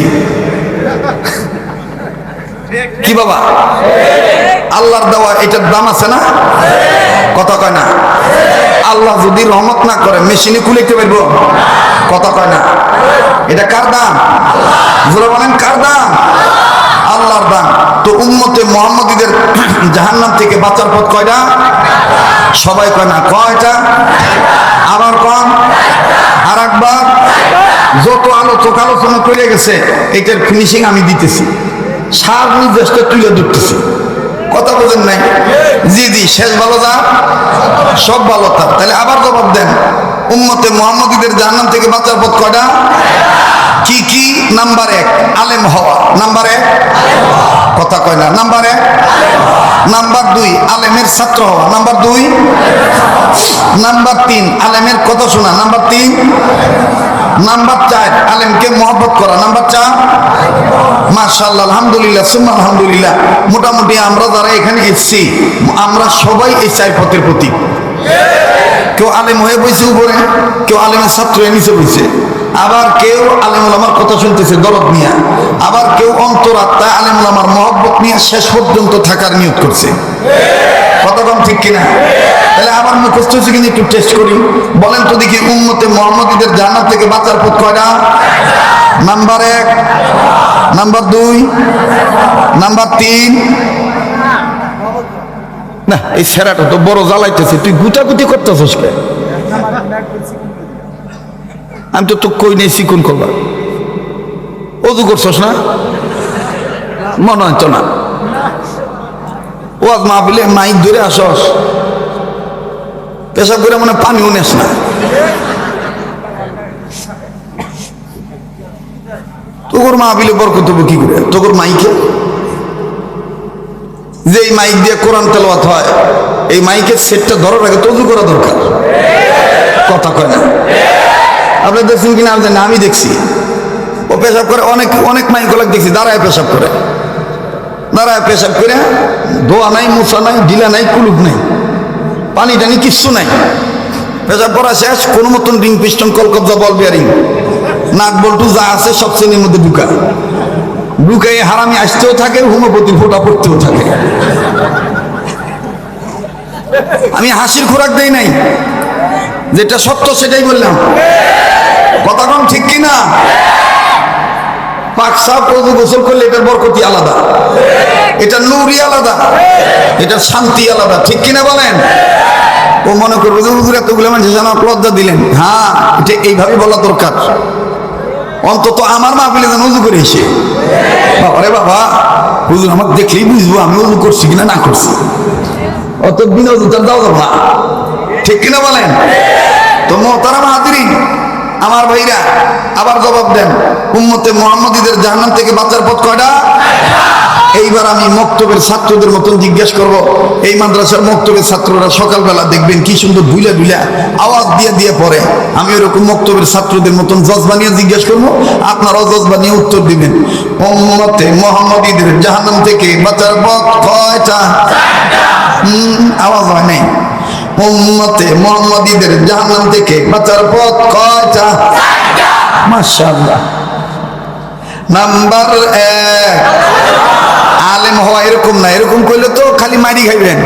কি বাবা? আল্লাহর দেওয়া এটার দাম আছে না? কথা কয় না। আল্লাহ যদি রহমত না করে মেশিনে খুলেতে পারবো? কথা কয় না। এটা কার দাম? জোরে বলেন কার দাম? আল্লাহর দান। তো উম্মতে মুহাম্মদীদের জাহান্নাম থেকে বাঁচার পথ কয়টা? সবাই কয় না। কয়টা? আবার কম। আর একবার। যত আলোচনা করে গেছে এটার ফিনিশিং আমি দিতেছি, সার নির্দেশটা তুলে ধরতেছি। কথা বোঝেন নাই? জি জি, শেষ ভালো যা সব ভালো তার। তাহলে আবার জবাব দেন, উম্মতে মুহাম্মদীদের জাহান্নাম থেকে বাঁচার পথ কয়টা? কি কি? নাম্বার 1 আলেম হওয়া। নাম্বার 1 কথা কয় না। নাম্বার 1। নাম্বার 2 আলেমের ছাত্র হওয়া। নাম্বার 2। নাম্বার 3 আলেমের কথা শোনা। নাম্বার 3। নাম্বার 4 আলেমকে মহব্বত করা। নাম্বার 4। মাশাআল্লাহ, আলহামদুলিল্লাহ, সুম্মা আলহামদুলিল্লাহ। মোটামুটি আমরা যারা এখানে এসেছি আমরা সবাই এই 4 পথের প্রতীক। কেউ আলেম হয়ে বইছে উপরে, কেউ আলেমের ছাত্র হয়ে নিচে বইছে, আবার কেউ আলেম ওলামার কথা শুনতেছে দরদ নিয়ে, আবার কেউ অন্তরাত্মায় আলেম ওলামার মহব্বত নিয়ে শেষ পর্যন্ত থাকার নিয়ত করছে। কথা কম ঠিক কিনা? তাহলে আবার মুখস্থ হচ্ছে কিন্তু একটু টেস্ট করি। বলেন তো দেখি, উম্মতে মুহাম্মদীদের জান্নাত থেকে বাঁচার পথ কয়টা? Number 1, number 2, number 3। না, এই সেরাটা তো বড় জ্বালাইতেছে। তুই গুটাগুটি করতেছিস কে? আমি তো কই নেই চিকুন করবা। অজু করছস না? মনে হতো না। ওয়াজ মাহফিলে মাইক ধরে আসস, পেশাব করে মনে পানিও নেস না। তোর মাহফিলে বরকত হবে কি করে? তোর মাইকে যে এই মাইক দিয়ে কোরআন তেলাওয়াত হয়, এই মাইকের সেটটা ধরার আগে তো অজু করা দরকার। কথা কয় না? আপনার দেখছেন কিনা আমি জানি, আমি দেখছি। ও পেশাব করে, অনেক অনেক মাইকলাক দেখছি দাঁড়ায় পেশাব করে, দাঁড়ায় পেশাব করে, ধোয়া নাই, মোছা নাই, ঢিলা নাই, কুলুপ নাই, পানি টানি কিচ্ছু নাই, পেশাব করা শেষ, কোনো মতন রিং পিস্টন কলকবজা বল বিয়ারিং নাট বল্টু যা আছে সব শ্রেণীর মধ্যে ঢুকাই হারামি আসতেও থাকে, হোমিওপ্যাথির ফোঁটা পড়তেও থাকে। আমি হাসির খোরাক দেই নাই, যেটা সত্য সেটাই বললাম। কথা কম ঠিক কিনা? পাক সাফ ওযু গোসল করলে এটার বরকতি আলাদা, এটার নূরই আলাদা, এটার শান্তি আলাদা, ঠিক কিনা বলেন? ও মনে করবে যে হুজুর এতগুলো মানুষ যেন লজ্জা দিলেন। হ্যাঁ, এটা এইভাবে বলা দরকার। অন্তত আমার মাহফিলে যেন উযু করে এসে, বাবারে বাবা হুজুর আমাকে দেখলেই বুঝবো আমি উযু করছি কিনা না করছি। অত বিনা উযুটা দাও না, ঠিক কিনা বলেন? তো মোহতারাম হাজিরিন, আমার ভাইরা আবার জবাব দেন, উম্মতে মুহাম্মাদীদের জাহান্নাম থেকে বাঁচার পথ কয়টা? এইবার আমি মক্তবের ছাত্রদের মতন জিজ্ঞেস করব। এই মাদ্রাসার মক্তবের ছাত্ররা সকালবেলা দেখবেন কি সুন্দর বুইলা বুইলা আওয়াজ দিয়ে দিয়ে পড়ে। আমি ওরকম মক্তবের ছাত্রদের মতন জজবানিয়ে জিজ্ঞেস করবো, আপনারাও জজবানিয়ে উত্তর দিবেন। উম্মতে মুহাম্মাদীদের জাহান্নাম থেকে বাঁচার পথ কয়টা? আওয়াজ হয় নাই। উম্মতে মুহাম্মাদীদের জাহান্নাম থেকে বাঁচার পথ কয়টা? মাশাআল্লাহ। নাম্বার 1, আলেম হওয়া। এরকম না, এরকম করলে তো খালি মাইরি খাইবেন।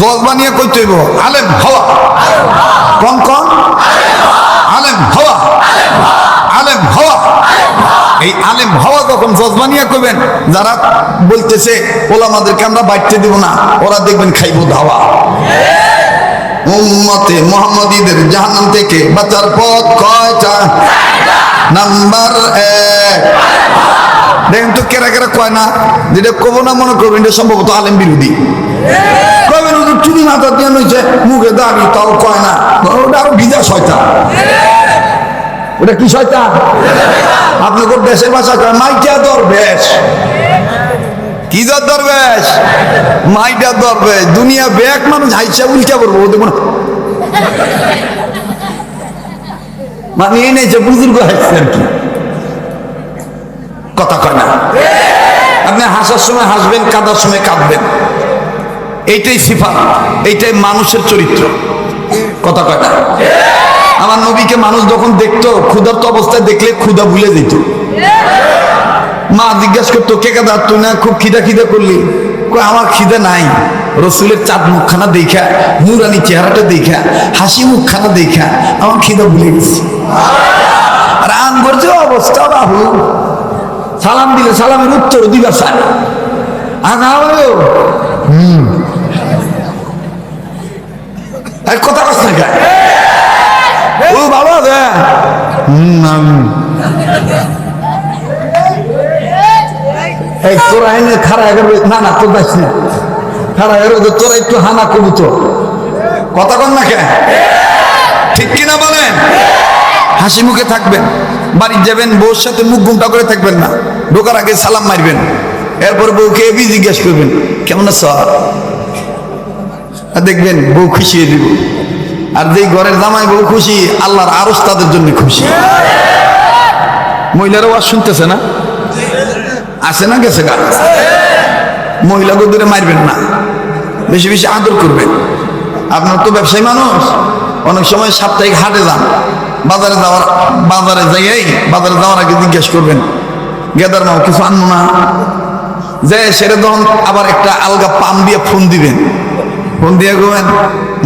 জজবানিয়া কইতে হইব আলেম হওয়া। কোন কোন? আলেম হওয়া, আলেম হওয়া। এই আলেম হওয়া যখন জজবানিয়া কইবেন, যারা বলতেছে ওলামাদেরকে আমরা বাইতে দিব না, ওরা দেখবেন খাইব ধাওয়া। উম্মতে মুহাম্মাদীদের জাহান্নাম থেকে বাঁচার পথ কয়টা? নাম্বার 1। দেখেন তো কেরা কেরা কয় না, যেটা কব না মনে করবেন এটা সম্ভবত আলেম বিরোধী। কবেন ওদের চুরি মাথা দিয়ে নইছে, মুখে দাড়ি, তাও কয় না, ওটা আরো ভিজা শয়তান। ওটা কি শয়তান? আপনাদের দেশের ভাষা কয় মাইটা দরবেশ। কি দরবেশ? মাইটা দরবেশ। দুনিয়া ব্যাগ মানুষ হাইসা উল্টা করবো, ওদের মনে মানে এই নেই যে বুজুর্গ হাসছে আর কি, কথা কয় না। আপনি হাসার সময় হাসবেন, কাঁদার সময় কাঁদবেন, এইটাই সিফাত, এইটাই মানুষের চরিত্র, কথা কয় না। আমার নবীকে মানুষ যখন দেখতো ক্ষুধার্ত অবস্থায় দেখলে ক্ষুধা ভুলে যেত। মা জিজ্ঞাসা করতো কে কাদা, তুই না খুব খিদা খিদা করলি? আমার খিদা নাই। রসুলের চাঁদ মুখখানা দেখা, নুরানি চেহারাটা দেখা, হাসি মুখখানা দেখা আমার খিদা ভুলে গেছে। আর আনগর যে অবস্থা, বাবু সালাম দিলে সালামের উত্তর দিবা স্যার। কথা কস না গায় ও বাবা দে এই তোরা এনে খারা না না তোর যাস না, খারা তোরা একটু হানা কবি তো, কথা কন না কে, ঠিক কিনা বলেন? হাসি মুখে থাকবেন, বাড়ি যাবেন বউর সাথে মুখ গুমটা করে থাকবেন না, ঢোকার আগে সালাম মারবেন, এরপর বউকে এবি জিজ্ঞেস করবেন কেমন আছো, দেখবেন বউ খুশি হয়ে দিব। আর যেই ঘরের জামাই বউ খুশি, আল্লাহর আরশ তাদের জন্য খুশি। মহিলারাও আর শুনতেছে না, আছে না গেছে গা। মহিলা গোদরে মারবেন না, বেশি বেশি আদর করবেন। আপনার তো ব্যবসায়ী মানুষ, অনেক সময় সাপ্তাহিক হাটে যান, বাজারে যাওয়ার আগে জিজ্ঞেস করবেন গেদার মাও কিছু আনবো না, যে সেরে তখন আবার একটা আলগা পাম দিয়ে ফোন দিবেন, ফোন দিয়ে গেবেন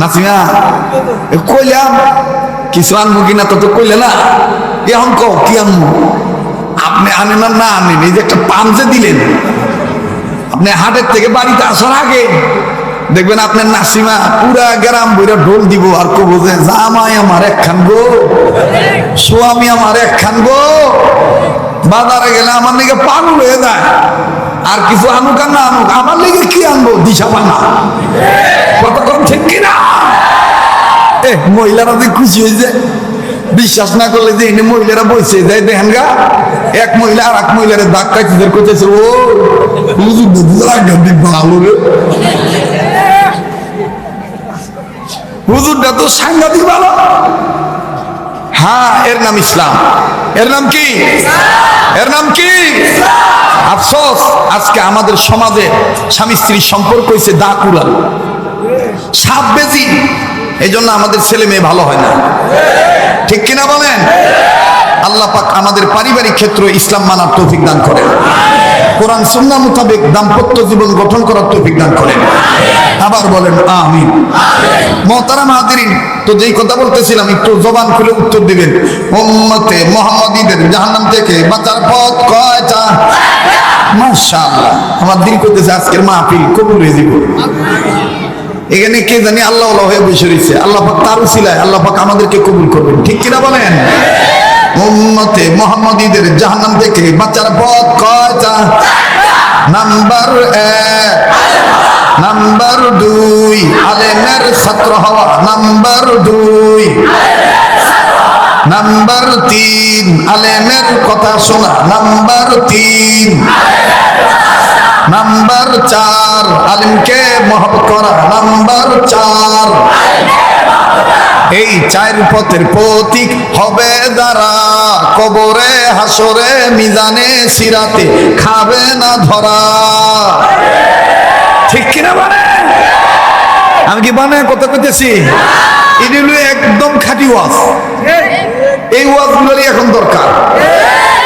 নাসিমা কইলাম কিছু আনবো কিনা, তো কইলে না, এখন কও কি আনবো, আপনি আনেন আর না আনেন, এই যে একটা পাম যে দিলেন, আপনি হাটের থেকে বাড়িতে আসার আগে দেখবেন আপনার নাসিমা পুরা গ্রাম বইরা ঢোল দিব আর কব যে জামাই আমার একখান গো, স্বামী আমার একখান গো। বাজারে গেলে আমার লিগে পাগল হয়ে যায়, আর কিছু আনুক আর না আনুক, আমার লিগে কি আনবো, দিশা পানা, কতক্ষণ ঠিক কিনা? মহিলারা যে খুশি হয়েছে, বিশ্বাস না করলে যে এনে মহিলারা বসে যায়, দেখেন গা এক মহিলা আর এক মহিলার দাগ কাটতে করতেছে, ও ভালো রে, হুজুরটা তো সাংঘাতিক ভালো। হ্যাঁ, এর নাম ইসলাম। এর নাম কি? এর নাম কি? আফসোস আজকে আমাদের সমাজে স্বামী স্ত্রীর সম্পর্ক হয়েছে দা কুড়াল। সাপ বেজি। এই জন্য আমাদের ছেলে মেয়ে ভালো হয় না, ঠিক কিনা বলেন? আল্লাহ পাক আমাদের পারিবারিক ক্ষেত্রে ইসলাম মানার তৌফিক দান করেন, কোরআন সুন্নাহ মোতাবেক দাম্পত্য জীবন গঠন করার তৌফিক দান করেন। আবার বলেন আমিন। মুহতারাম হাজিরিন, তো যেই কথা বলতেছিলাম একটু জবান খুলে উত্তর দিবেন। উম্মতে মুহাম্মাদীদের জাহান্নাম থেকে বাঁচার পথ কয়টা? মাশাআল্লাহ, আমার দিল করতেছে আজকের মাহফিল কবুল হয়ে যাবে। এখানে কে জানি আল্লাহ হয়ে বসে রয়েছে, আল্লাহ পাক তার উসিলায় আল্লাহ পাক আমাদেরকে কবুল করবেন, ঠিক কিনা বলেন? উম্মতে মুহাম্মাদীদের জাহান্নাম থেকে বাঁচার পথ কয়টা? নাম্বার 1, নাম্বার 2 আলেমের ছাত্র হওয়া, নাম্বার 2, নাম্বার 3 আলেমের কথা শোনা, নাম্বার 3, নাম্বার 4 আলেমকে মহব্বত করা, নাম্বার 4। এই 4 পথের প্রতীক হবে যারা, কবরে হাসরে মিজানে সিরাতে খাবে না ধরা, ঠিক কিনা বলেন? আমি কি বানায় কথা কইতেছি? এগুলো একদম খাঁটি ওয়াজ। এই ওয়াজগুলোরই এখন দরকার।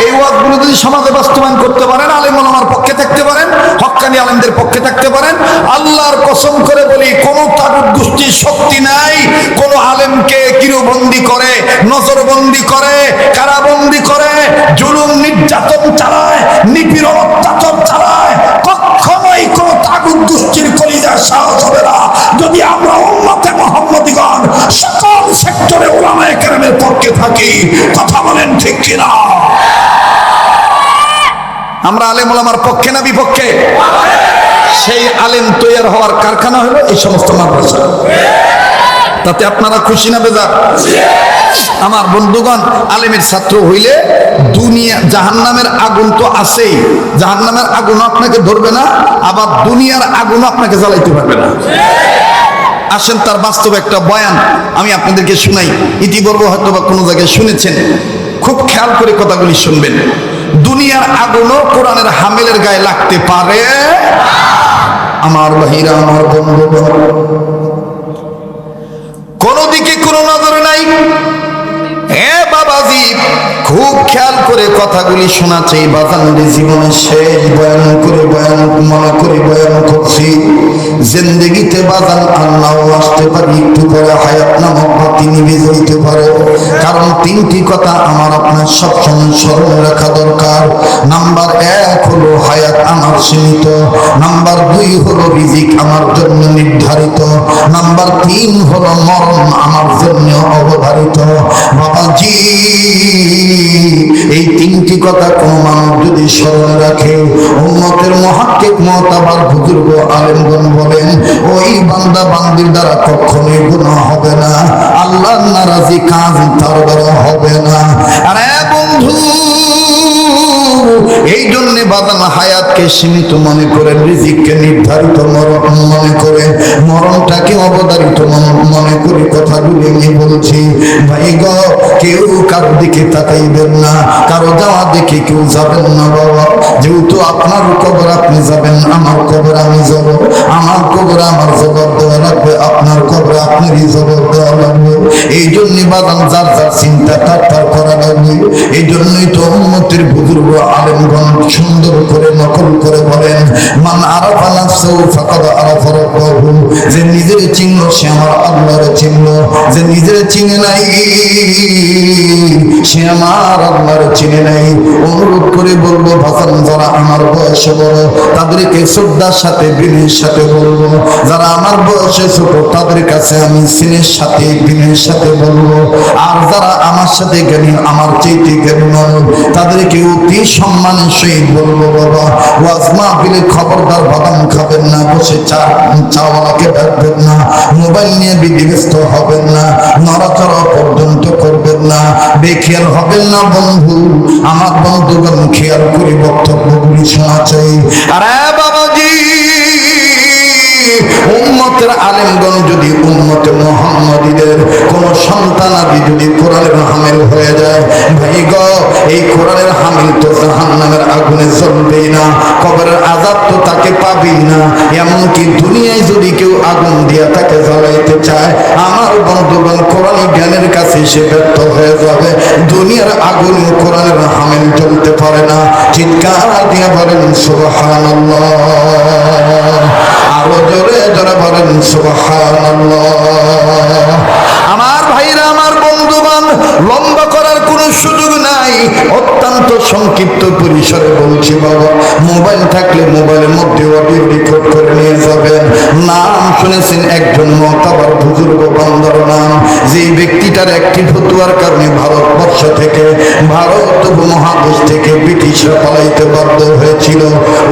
এই ওয়াজগুলো যদি সমাজে বাস্তবায়ন করতে পারেন, আলেম ওলামার পক্ষে থাকতে পারেন, হক্কানি আলেমদের পক্ষে থাকতে পারেন, আল্লাহর কসম করে বলি কোন তাগুত গোষ্ঠীর শক্তি নাই কোন আলেমকে গৃহবন্দী করে, নজরবন্দি করে, কারাবন্দি করে, জুলুম নির্যাতন চালায়, নিপীড়ন অত্যাচার চালায়। কখনোই কোন তাগুত গোষ্ঠীর কলিজার সাহস হবে না যদি আমরা উম্মতে মুহাম্মাদীগণ সকল সেক্টরে উলামায়ে কেরামের পক্ষে থাকি। কথা বলেন ঠিক কিনা? আমরা আলেম ওলামার পক্ষে না বিপক্ষে? সেই আলেম তৈরি হওয়ার কারখানা হলো এই সমস্ত মাদ্রাসা। তাতে আপনারা খুশি না বেজার? আমার বন্ধুগণ, আলেমের ছাত্র হইলে দুনিয়া জাহান্নামের আগুন তো আছেই, জাহান্নামের আগুন আপনাকে ধরবে না, আবার দুনিয়ার আগুন আপনাকে জ্বালাইতে পারবে না। আসেন তার বাস্তব একটা বয়ান আমি আপনাদেরকে শুনাই। ইতিপূর্বে হয়তো বা কোনো জায়গায় শুনেছেন, খুব খেয়াল করে কথাগুলি শুনবেন। দুনিয়ার আগুনও কোরআনের হামেলের গায়ে লাগতে পারে। আমার ভাইরা, আমার বন্ধুগণ, কোন দিকে কোনো নজর নাই। এ বাবাজি, খুব খেয়াল করে কথাগুলি শোনা চাই। বাজানদের জীবনের শেষ বয়ান করে মনে করে বয়ান করছি। জিন্দেগিতে বাজান আল্লাহ আসতে পারে, একটু পরে হায়াত নামক বাতি নিভে যেতে পারে। কারণ 3টি কথা আমার আপনার সবসময় স্মরণ রাখা দরকার। নাম্বার 1 হলো হায়াত আমার সীমিত, নাম্বার 2 হলো রিজিক আমার জন্য নির্ধারিত, নাম্বার 3 হলো মরণ আমার জন্য অবধারিত। বাবাজি, এই 3টি কথা কোন মানুষ যদি স্মরণ রাখে, উম্মতের মুহাক্কিক মুতাবার বুজুর্গ আলেমগণ বলেন, ওই বান্দা বান্দির দ্বারা কখনোই গুনাহ হবে না, আল্লাহর নারাজি কাজ তার দ্বারা হবে না। আরে বন্ধু, এই জন্য বাদান হায়াতকে সীমিত মনে করেন, রিজিককে নির্ধারিত মনে করেন, মরণটাকে অবধারিত মনে করে কথাগুলি আমি বলছি। ভাই গো, কেউ কারো দিকে তাকাইবেন না, কারো যাওয়া দেখে কেউ যাবেন না বাবা। যেহেতু আপনার কবর আপনি যাবেন, আমার কবর আমি যাব, আমার কবর আমার জবাব দেওয়া লাগবে, আপনার কবর আপনারই জবাব দেওয়া লাগবে। এই জন্য বাদান যার যার চিন্তা তার করা লাগবে। এই জন্যই তো উম্মতের বুজুর্গ আলেমগণ সুন্দর করে নকল করে বলেন, মান আরাফা নাফসাহু ফাকাদ আরাফা রাব্বাহু। যে নিজের চিনল সে আমার আল্লাহর চিনল, যে নিজের চিনে নাই সে আমার আল্লাহর চিনে নাই। অনুরোধ করে বলবো, ভাষণ যারা আমার বয়সে বড় তাদেরকে শ্রদ্ধার সাথে বিনয়ের সাথে বলবো, যারা আমার বয়সে ছোট তাদের কাছে আমি সিনের সাথে বিনয়ের সাথে বলবো, আর যারা আমার সাথে জ্ঞানী, আমার চাইতে জ্ঞানী মানুষ, তাদেরকে অতি সম্মানের সহিত বলবো, বাবা ওয়াজ মাহফিলে খবরদার বাদাম খাবেন না, বসে চাওয়ালাকে ডাকবেন না, মোবাইল নিয়ে বিধিগ্রস্ত হবেন না, নড়াচড়া পর্যন্ত করবেন না, বেখেয়াল হবেন না। বন্ধু, আমার বন্ধুগণ, খেয়াল করে বক্তব্যগুলি শোনা চাই। আরে বাবাজি, উম্মতের আলেমগণ যদি উম্মতে মুহাম্মদ মোহাম্মদীদের কোন সন্তান আদি যদি কোরআনের হামিল হয়ে যায়, ভাই গো এই কোরআনের হামিল তো জাহান্নামের আগুনে জ্বলবেই না, কবরের আযাব তো তাকে পাবেই না। এমনকি দুনিয়ায় যদি কেউ আগুন দিয়া তাকে জ্বালাইতে চায়, আমার বন্ধুগণ কোরআনী জ্ঞানের কাছে সে ব্যর্থ হয়ে যাবে। দুনিয়ার আগুন কোরআনের হামিল জ্বলতে পারে না। চিৎকার দিয়ে বলেন সুবহানাল্লাহ, আরো জোরে জোরে বলেন সুবহানাল্লাহ। আমার ভাইরা, আমার বন্ধুগণ, লম্বা করার কোনো সুযোগ নাই, অত্যন্ত সংক্ষিপ্ত পরিসরে বলছি বাবা। মোবাইল থাকলে মোবাইলের মধ্যে অডিও রেকর্ড করে নিয়ে যাবেন। নাম শুনেছেন একজন মতাবার বুজুর্গ বান্দার নাম, যে ব্যক্তিটার একটি ফতুয়ার কারণে ভারতবর্ষ থেকে, ভারত উপমহাদেশ থেকে ব্রিটিশরা পালাইতে বাধ্য হয়েছিল।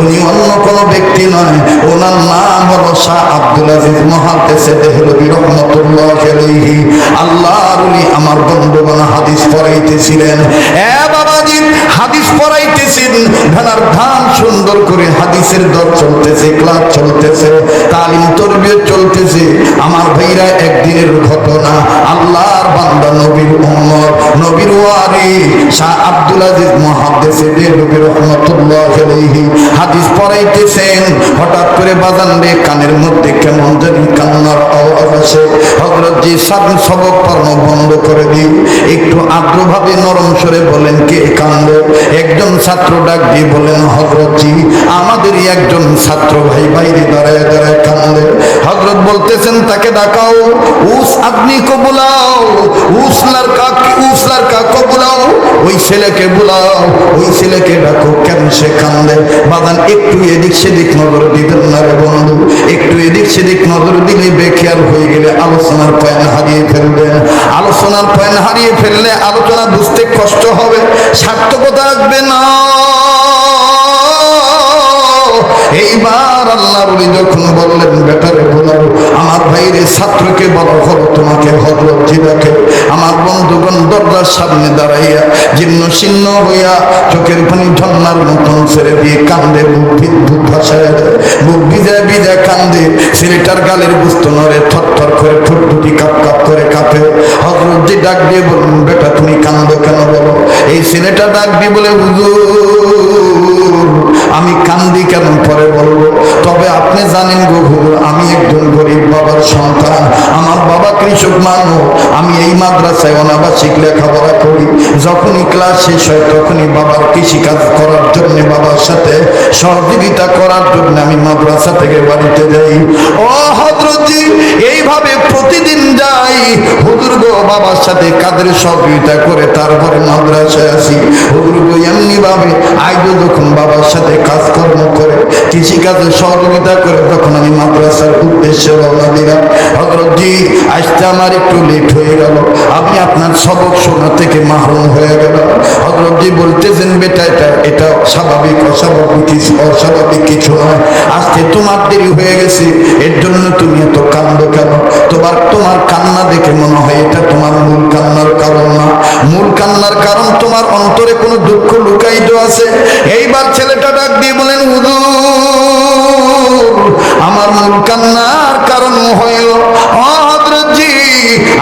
উনি অন্য কোনো ব্যক্তি নয়, ওনার নাম হলো শাহ আব্দুল আজিজ মুহাদ্দিসে দেহলভী রহমাতুল্লাহ আলাইহি। আল্লাহর ওলি আমার বন্ধুগণ হাদিস পড়াইতেছিলেন। বাবাজি হাদিস পড়াইতেছেন, ধানার ধান সুন্দর করে হাদিসের দর চলতেছে, ক্লাস চলতেছে, তালিম তরবিয়ত চলতেছে। আমার ভাইরা, একদিনের ঘটনা, আল্লাহর বান্দা নবীর উম্মত, নবীর ওয়ারিস শাহ আব্দুল আজিজ মুহাদ্দিসে দেহলভী রহমাতুল্লাহ আলাইহি হাদিস পড়াইতেছেন। হঠাৎ করে বাজান রে কানের মধ্যে কেমন জানি কান্নার আওয়াজ আসে। হযরত জি সবক পড়ানো বন্ধ করে দিই, একটু আদ্রভাবে নরম স্বরে বলেন কে কান্দে। একজন ছাত্র ডাক দিয়ে বলেন, হযরত জি আমাদেরই একজন ছাত্র ভাই বাইরে দাঁড়ায় দাঁড়ায় কান্দে। হযরত বলতেছেন তাকে ডাকাও, উস আদমি কো বুলাও, উস লড়কা কো বুলাও, ওই ছেলেকে বুলাও, ওই ছেলেকে ডাকো, কেন সে কান্দে। বাদান একটু এদিক সেদিক নজর দিবেন না রে বন্ধু, একটু এদিক সেদিক নজর দিলে বেখেয়াল হয়ে গেলে আলোচনার পয়েন্ট হারিয়ে ফেলবেন। আলোচনার পয়েন্ট হারিয়ে ফেললে আলোচনা বুঝতে কষ্ট হবে, সার্থকতা আসবে না। এইবার আল্লাহর ওলি যখন বললেন বেটারে বলাও, আমার ভাইরে ছাত্রকে বলা হলো তোমাকে হযরত জি ডাকে। আমার বন্ধুগণ দরজার সামনে দাঁড়াইয়া জীর্ণ শীর্ণ হইয়া চোখের পানি ঝর্ণার মতন ছেড়ে দিয়ে কান্দে, বুক ভাসায় দেয়, বুক ভিজায় ভিজায় কান্দে। ছেলেটার গালের বুঝতো নড়ে, থরথর করে ঠোঁট দুটি কাপ কাপ করে কাঁপে। হযরত জি ডাক দিয়ে বললেন, বেটা তুমি কান্দো কেন বলো। এই ছেলেটা ডাক দিয়ে বলে, হুজুর আমি কান্দি কেন পরে বলবো, তবে আপনি জানেন গো হুজুর, আমি একজন গরিব বাবার সন্তান, আমার বাবা কৃষক মানুষ, আমি এই মাদ্রাসায় অনাবাসিক লেখাপড়া করি। যখনই ক্লাস শেষ হয় তখনই বাবার কৃষিকাজ করার জন্য, বাবার সাথে সহযোগিতা করার জন্য আমি মাদ্রাসা থেকে বাড়িতে যাই। ও হযরত জি এইভাবে প্রতিদিন যাই হুজুর গো, বাবার সাথে কাজের সহযোগিতা করে তারপরে মাদ্রাসায় আসি। হুজুর গো এমনি ভাবে আইজো যখন বাবার সাথে কাজকর্ম করে কৃষিকাজে সহযোগিতা করে তখন আমি মাদ্রাসার উদ্দেশ্যে রওনা দিলাম। হযরত জি আসতে আমার একটু লেট হয়ে গেল, আমি আপনার সবক শোনা থেকে মাহরুম হয়ে গেল। হযরত জি বলতেছেন, বেটা এটা স্বাভাবিক, অস্বাভাবিক কিছু নয়। আজকে তোমার দেরি হয়ে গেছে, এর জন্য তুমি এত কান্দো কেন? তোমার কান্না দেখে মনে হয় এটা তোমার মূল কান্নার কারণ না। মূল কান্নার কারণ তোমার অন্তরে কোনো দুঃখ লুকায়িত আছে। এইবার ছেলেটা ডাক দিয়ে বলেন, হুজুর আমার মূল কান্নার কারণ হইল, হযরত জি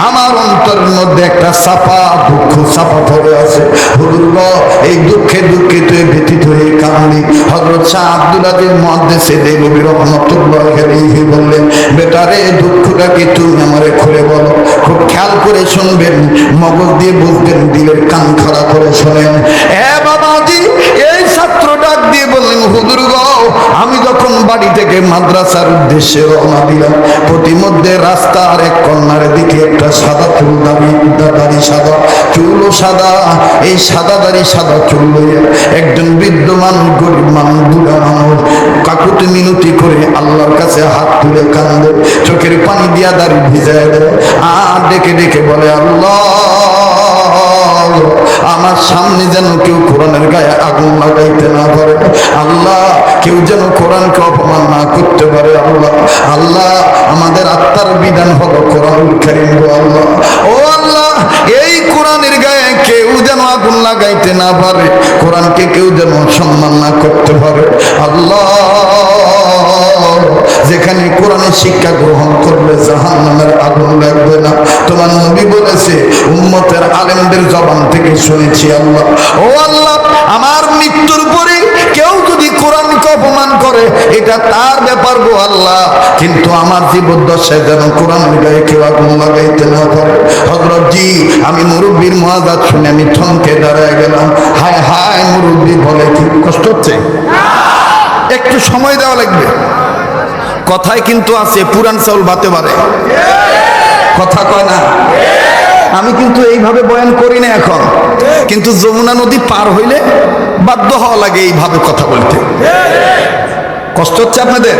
আমার অন্তরের মধ্যে একটা চাপা দুঃখ চাপা পড়ে আছে। হুজুর গো এই দুঃখে দুঃখে তুই ব্যথিত হয়ে কান্দি। হযরত শাহ আব্দুল আজিজ মুহাদ্দিসে দেহলভী রহমাতুল্লাহ আলাইহি বললেন, বেটারে দুঃখটা কি তুমি আমারে খুলে বলো, খুব খেয়াল করে শুনবেন, মগজ দিয়ে বুঝবেন, দিলের কান খাড়া করে শোনেন। বাবাজি এই ছাত্র ডাক দিয়ে বললেন, হুজুর গো আমি যখন বাড়ি থেকে মাদ্রাসার উদ্দেশ্যে রওনা দিলাম, প্রতিমধ্যে রাস্তার এক কর্নার দিকে একটা সাদা চুল দাড়ি সাদা, চুলও সাদা, এই সাদা দাড়ি সাদা চুল লইয়া একজন বৃদ্ধ মানুষ, গরিব মানুষ, বুড়া মানুষ কাকুতি মিনতি করে আল্লাহর কাছে হাত তুলে কান্দে, চোখের পানি দিয়া দাড়ি ভিজায় দেয়, আর ডেকে ডেকে বলে, আল্লাহ আমার সামনে যেন কেউ কোরআনের গায়ে আগুন লাগাইতে না পারে, আল্লাহ কেউ যেন কোরআনকে অপমান না করতে পারে। আল্লাহ আল্লাহ আমাদের আত্মার বিধান হলো কোরআনুল কারীম গো আল্লাহ। ও আল্লাহ এই কোরআনের গায়ে কেউ যেন আগুন লাগাইতে না পারে, কোরআনকে কেউ যেন সম্মান না করতে পারে। আল্লাহ যেখানে কোরআনের শিক্ষা গ্রহণ করলে জাহান্নামের আগুন লাগবে না। তোমার নবী বলেছে, উম্মতের আলেমদের জবান থেকে শুনেছি আল্লাহ, ও আল্লাহ, আমার মৃত্যুর পরে কেউ যদি কোরআনকে অপমান করে এটা তার ব্যাপার গো আল্লাহ, কিন্তু আমার জীবদ্দশায় যেন কোরআনের গায়ে কেউ আগুন লাগাইতে না পারে। হযরত জি, আমি মুরব্বীর মুআযাত শুনে আমি থমকে দাঁড়ায় গেলাম। হায় হায়, মুরব্বী বলে কি কষ্ট হচ্ছে? একটু সময় দেওয়া লাগবে। কথায় কিন্তু আছে পুরান চাউল বাতে পারে, কথা কয় না। আমি কিন্তু এইভাবে বয়ান করি না এখন, কিন্তু যমুনা নদী পার হইলে বাধ্য হওয়া লাগে এইভাবে কথা বলতে। কষ্ট হচ্ছে আপনাদের?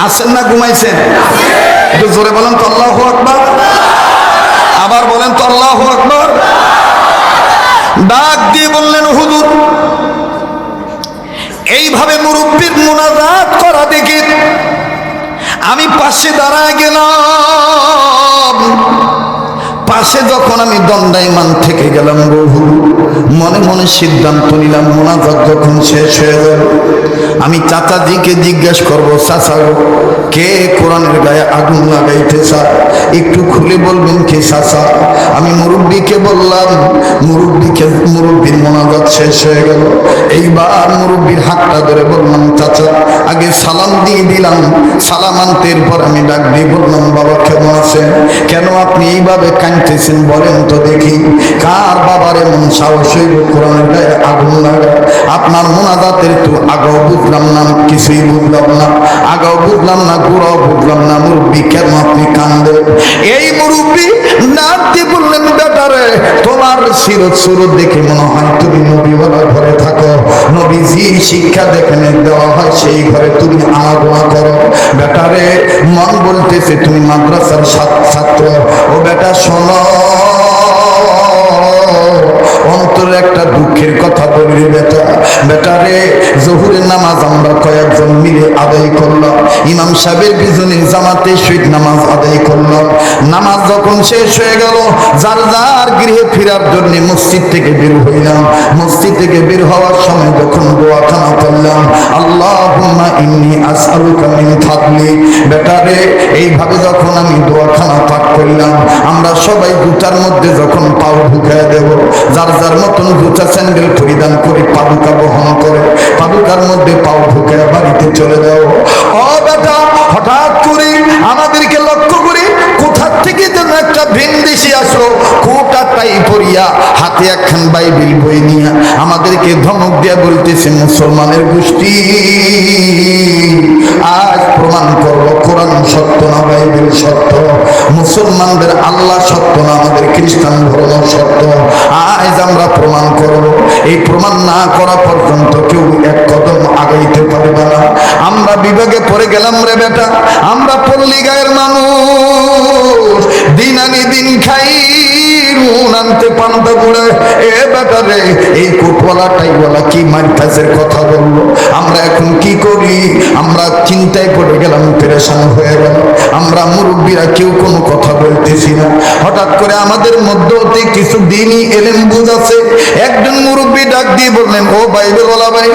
আছেন না ঘুমাইছেন? একটু জোরে বলেন তো আল্লাহু আকবার। আবার বলেন তো আল্লাহু আকবার। ডাক দিয়ে বললেন, হুজুর, এইভাবে মুরব্বির মুনাজাত করা দেখে আমি পাশে দাঁড়ায় গেলাম। পাশে যখন আমি দণ্ডায়মান থেকে গেলাম, বহু মনে মনে সিদ্ধান্ত নিলাম, মুনাজাত যখন শেষ হয়ে গেল আমি চাচাজিকে জিজ্ঞেস করবো, চাচা কে কোরআনের গায়ে আগুন লাগাইতে চায় একটু খুলে বলবেন কি চাচা? আমি মুরব্বীকে বললাম, মুরব্বীর মুনাজাত শেষ হয়ে গেল। এইবার মুরব্বীর হাতটা ধরে বললাম, চাচা আগে সালাম দিয়ে দিলাম। সালাম আনতের পর আমি ডাক দিয়ে বললাম, বাবা কেমন আছেন? কেন আপনি এইভাবে কাঁদতেছেন বলেন তো দেখি? কার বাবার এমন সাহস হইল কোরআনের গায়ে আগুন লাগায়? আপনার মুনাজাতের তো আগাও বুঝলাম না, কিছুই বুঝলাম না, আগাও বুঝলাম না, গোড়াও বুঝলাম না। মুরব্বী কেন আপনি কান্দেন? এই মুরব্বী ডাক দিয়ে বললেন, বেটারে তোমার সিরত সুরত দেখে মনে হয় তুমি নবীওয়ালা ঘরে থাকো। নবীজি শিক্ষা যেখানে দেওয়া হয় সেই ঘরে তুমি আনাগোনা করো। বেটারে মন বলতেছে তুমি মাদ্রাসার ছাত্র। ও বেটা শোনো, অন্তরে একটা দুঃখের কথা বলি বেটা। বেটারে জোহরের নামাজ আমরা কয়েকজন মিলে আদায় করলাম, ইমাম সাহেবের পিছনে জামাতে শহীদ নামাজ আদায় করলাম। নামাজ যখন শেষ হয়ে গেল, যার যার গৃহে ফেরার জন্য মসজিদ থেকে বের হইলাম। মসজিদ থেকে বের হওয়ার সময় যখন দোয়াখানা করলাম, আল্লাহুম্মা ইন্নী আসআলুকা মিন ফাদলি। বেটারে এইভাবে যখন আমি দোয়াখানা পাঠ করলাম, আমরা সবাই জুতার মধ্যে যখন পাও ঢুকায় দেব, যার যার মতন জুতা স্যান্ডেল পরিধান করে পাদুকা বহন করে পাদুকার মধ্যে পাও ঢুকায় বাড়িতে চলে যাও। ও বেটা, হঠাৎ করে আমাদেরকে লক্ষ্য করে কোথা থেকে যেন একটা ভিনদেশি আসলো, কোটাটাই পরিয়া হাতে একখান বাইবেল বই নিয়ে আমাদেরকে ধমক দিয়া বলতেছে, মুসলমানের গোষ্ঠী আজ প্রমাণ করবো কোরআন সত্য না বাইবেল সত্য, মুসলমানদের আল্লাহ সত্য না আমাদের খ্রিস্টান ধর্ম সত্য। আজ আমরা প্রমাণ করব। এই প্রমাণ না করা পর্যন্ত কেউ এক কদম আগাইতে পারবে না। আমরা বিভাগে পড়ে গেলাম রে বেটা। আমরা পল্লী গায়ের মানুষ, দিন আনি দিন খাই, নুন আনতে পান্তা পড়ে। এ বেটা রে, এই কোটওয়ালা টাইওয়ালা কি মারকাজের কথা বললো, আমরা এখন কি করি? আমরা চিন্তায় পড়ে গেলাম, পেরেশান হয়ে গেল। আমরা মুরব্বীরা কেউ কোনো কথা বলতেছি না। হঠাৎ করে আমাদের মধ্যে কিছু দিনই এলেম বুঝ আছে। একজন মুরব্বী ডাক দিয়ে বললেন, ও বাইবেলওয়ালা ভাই,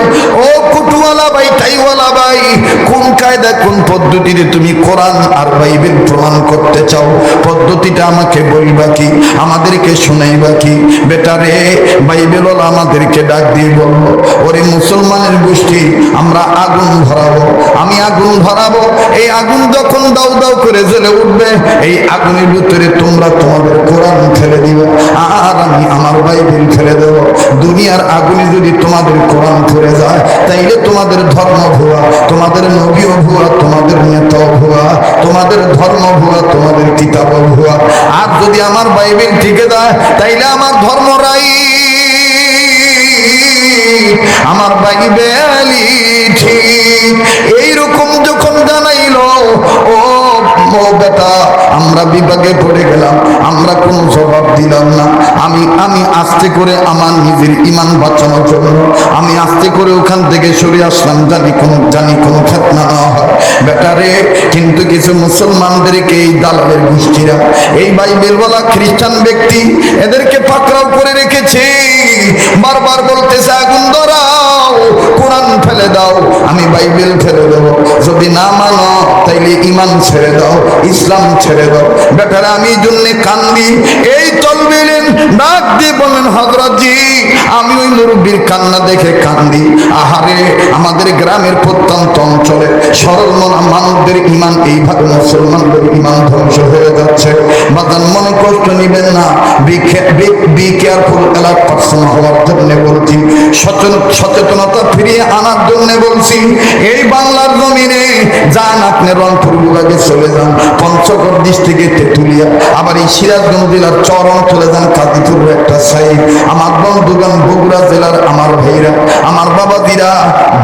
ও কুটুওয়ালা ভাই, টাইওয়ালা ভাই, কোন কায়দা কোন পদ্ধতিতে তুমি কোরআন আর বাইবেল প্রমাণ করতে চাও? পদ্ধতিটা আমাকে বলবা কি, আমাদেরকে শোনাইবা কি? বেটারে বাইবেলওয়ালা আমাদেরকে ডাক দিয়ে বলল, ওরে মুসলমানের গোষ্ঠী, আমরা আগুন ধরাবো, আমি আগুন ধরাবো। এই আগুন যখন দাউ দাউ করে জ্বলে উঠবে, এই আগুনের ভিতরে তোমরা তোমাদের কোরআন ফেলে দিবে, আর আমি আমার বাইবেল ফেলে দেব। দুনিয়ার আগুনে যদি তোমাদের কোরআন ফেলে যায়, তাইলে তোমাদের ধর্ম ভুয়া, তোমাদের নবীও ভুয়া, তোমাদের নেতাও ভুয়া, তোমাদের ধর্ম ভুয়া, তোমাদের কিতাবও ভুয়া। আর যদি আমার বাইবেল টিকে যায়, তাইলে আমার ধর্ম রাই, আমার বাইবেলই ঠিক। এইরকম যখন জানাইলো, ও বেটা, আমরা বিভাগে পড়ে গেলাম। আমরা কোনো জবাব দিলাম না। আমি আস্তে করে আমার নিজের ঈমান বাঁচানোর জন্য আমি আস্তে করে ওখান থেকে সরে আসলাম, জানি কোনো ফিতনা না হয়। বেটারে, কিন্তু কিছু মুসলমানদেরকে এই দালালের গোষ্ঠীরা, এই বাইবেলওয়ালা খ্রিস্টান ব্যক্তি, এদেরকে পাকড়াও করে রেখেছে। বারবার বলতেছে আগুন ধরাও, দাও, কোরআন ফেলে দাও, আমি বাইবেল ফেলে দেবো। যদি না মানো তাইলে ইমান ছেড়ে দাও, ইসলাম ছেড়ে দাও। বেটারা আমি এই জন্য কান্দি। এই তলবিলেন ডাক দিয়ে বলেন, হযরত জি আমি ওই মুরব্বীর কান্না দেখে কান্দি। আহারে, আমাদের গ্রামের প্রত্যন্ত অঞ্চলে সরল মনা মানুষদের ইমান এইভাবে মুসলমানদের ইমান ধ্বংস হয়ে যাচ্ছে। বাদান মনে কষ্ট নিবেন না, বি কেয়ারফুল, এলাক পার্সন হওয়ার জন্য বলছি, সচেতনতা ফিরিয়ে আনার জন্য বলছি। এই বাংলার জমিনে যান, আপনি রংপুর বিভাগে চলে যান, পঞ্চগড় ডিস্ট্রিক্টে তেঁতুলিয়া, আবার এই সিরাজগঞ্জ জেলার চর অঞ্চলে যান, কাজীপুর একটা সাইড, আমার বন্ধুগণ বগুড়া জেলার আমার ভাইরা, আমার বাবাদিরা,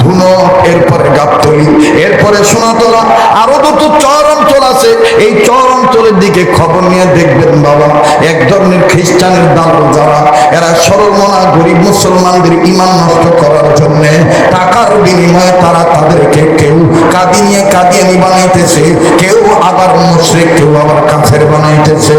ধুনো, এরপরে গাবতলী, এরপরে সোনাতলা, আরো দুটো চর অঞ্চল আছে। এই চর অঞ্চলের দিকে খবর নিয়ে দেখবেন বাবা, এক ধরনের খ্রিস্টানের দল যারা, এরা সরল মনা গরিব মুসলমানদের ইমান নষ্ট করার জন্য টাকার বিনিময়ে তারা তাদেরকে কেউ কাদিয়ানি বানাইতেছে, কেউ আবার মুশরিক, কেউ আবার কাফের বানাইতেছে।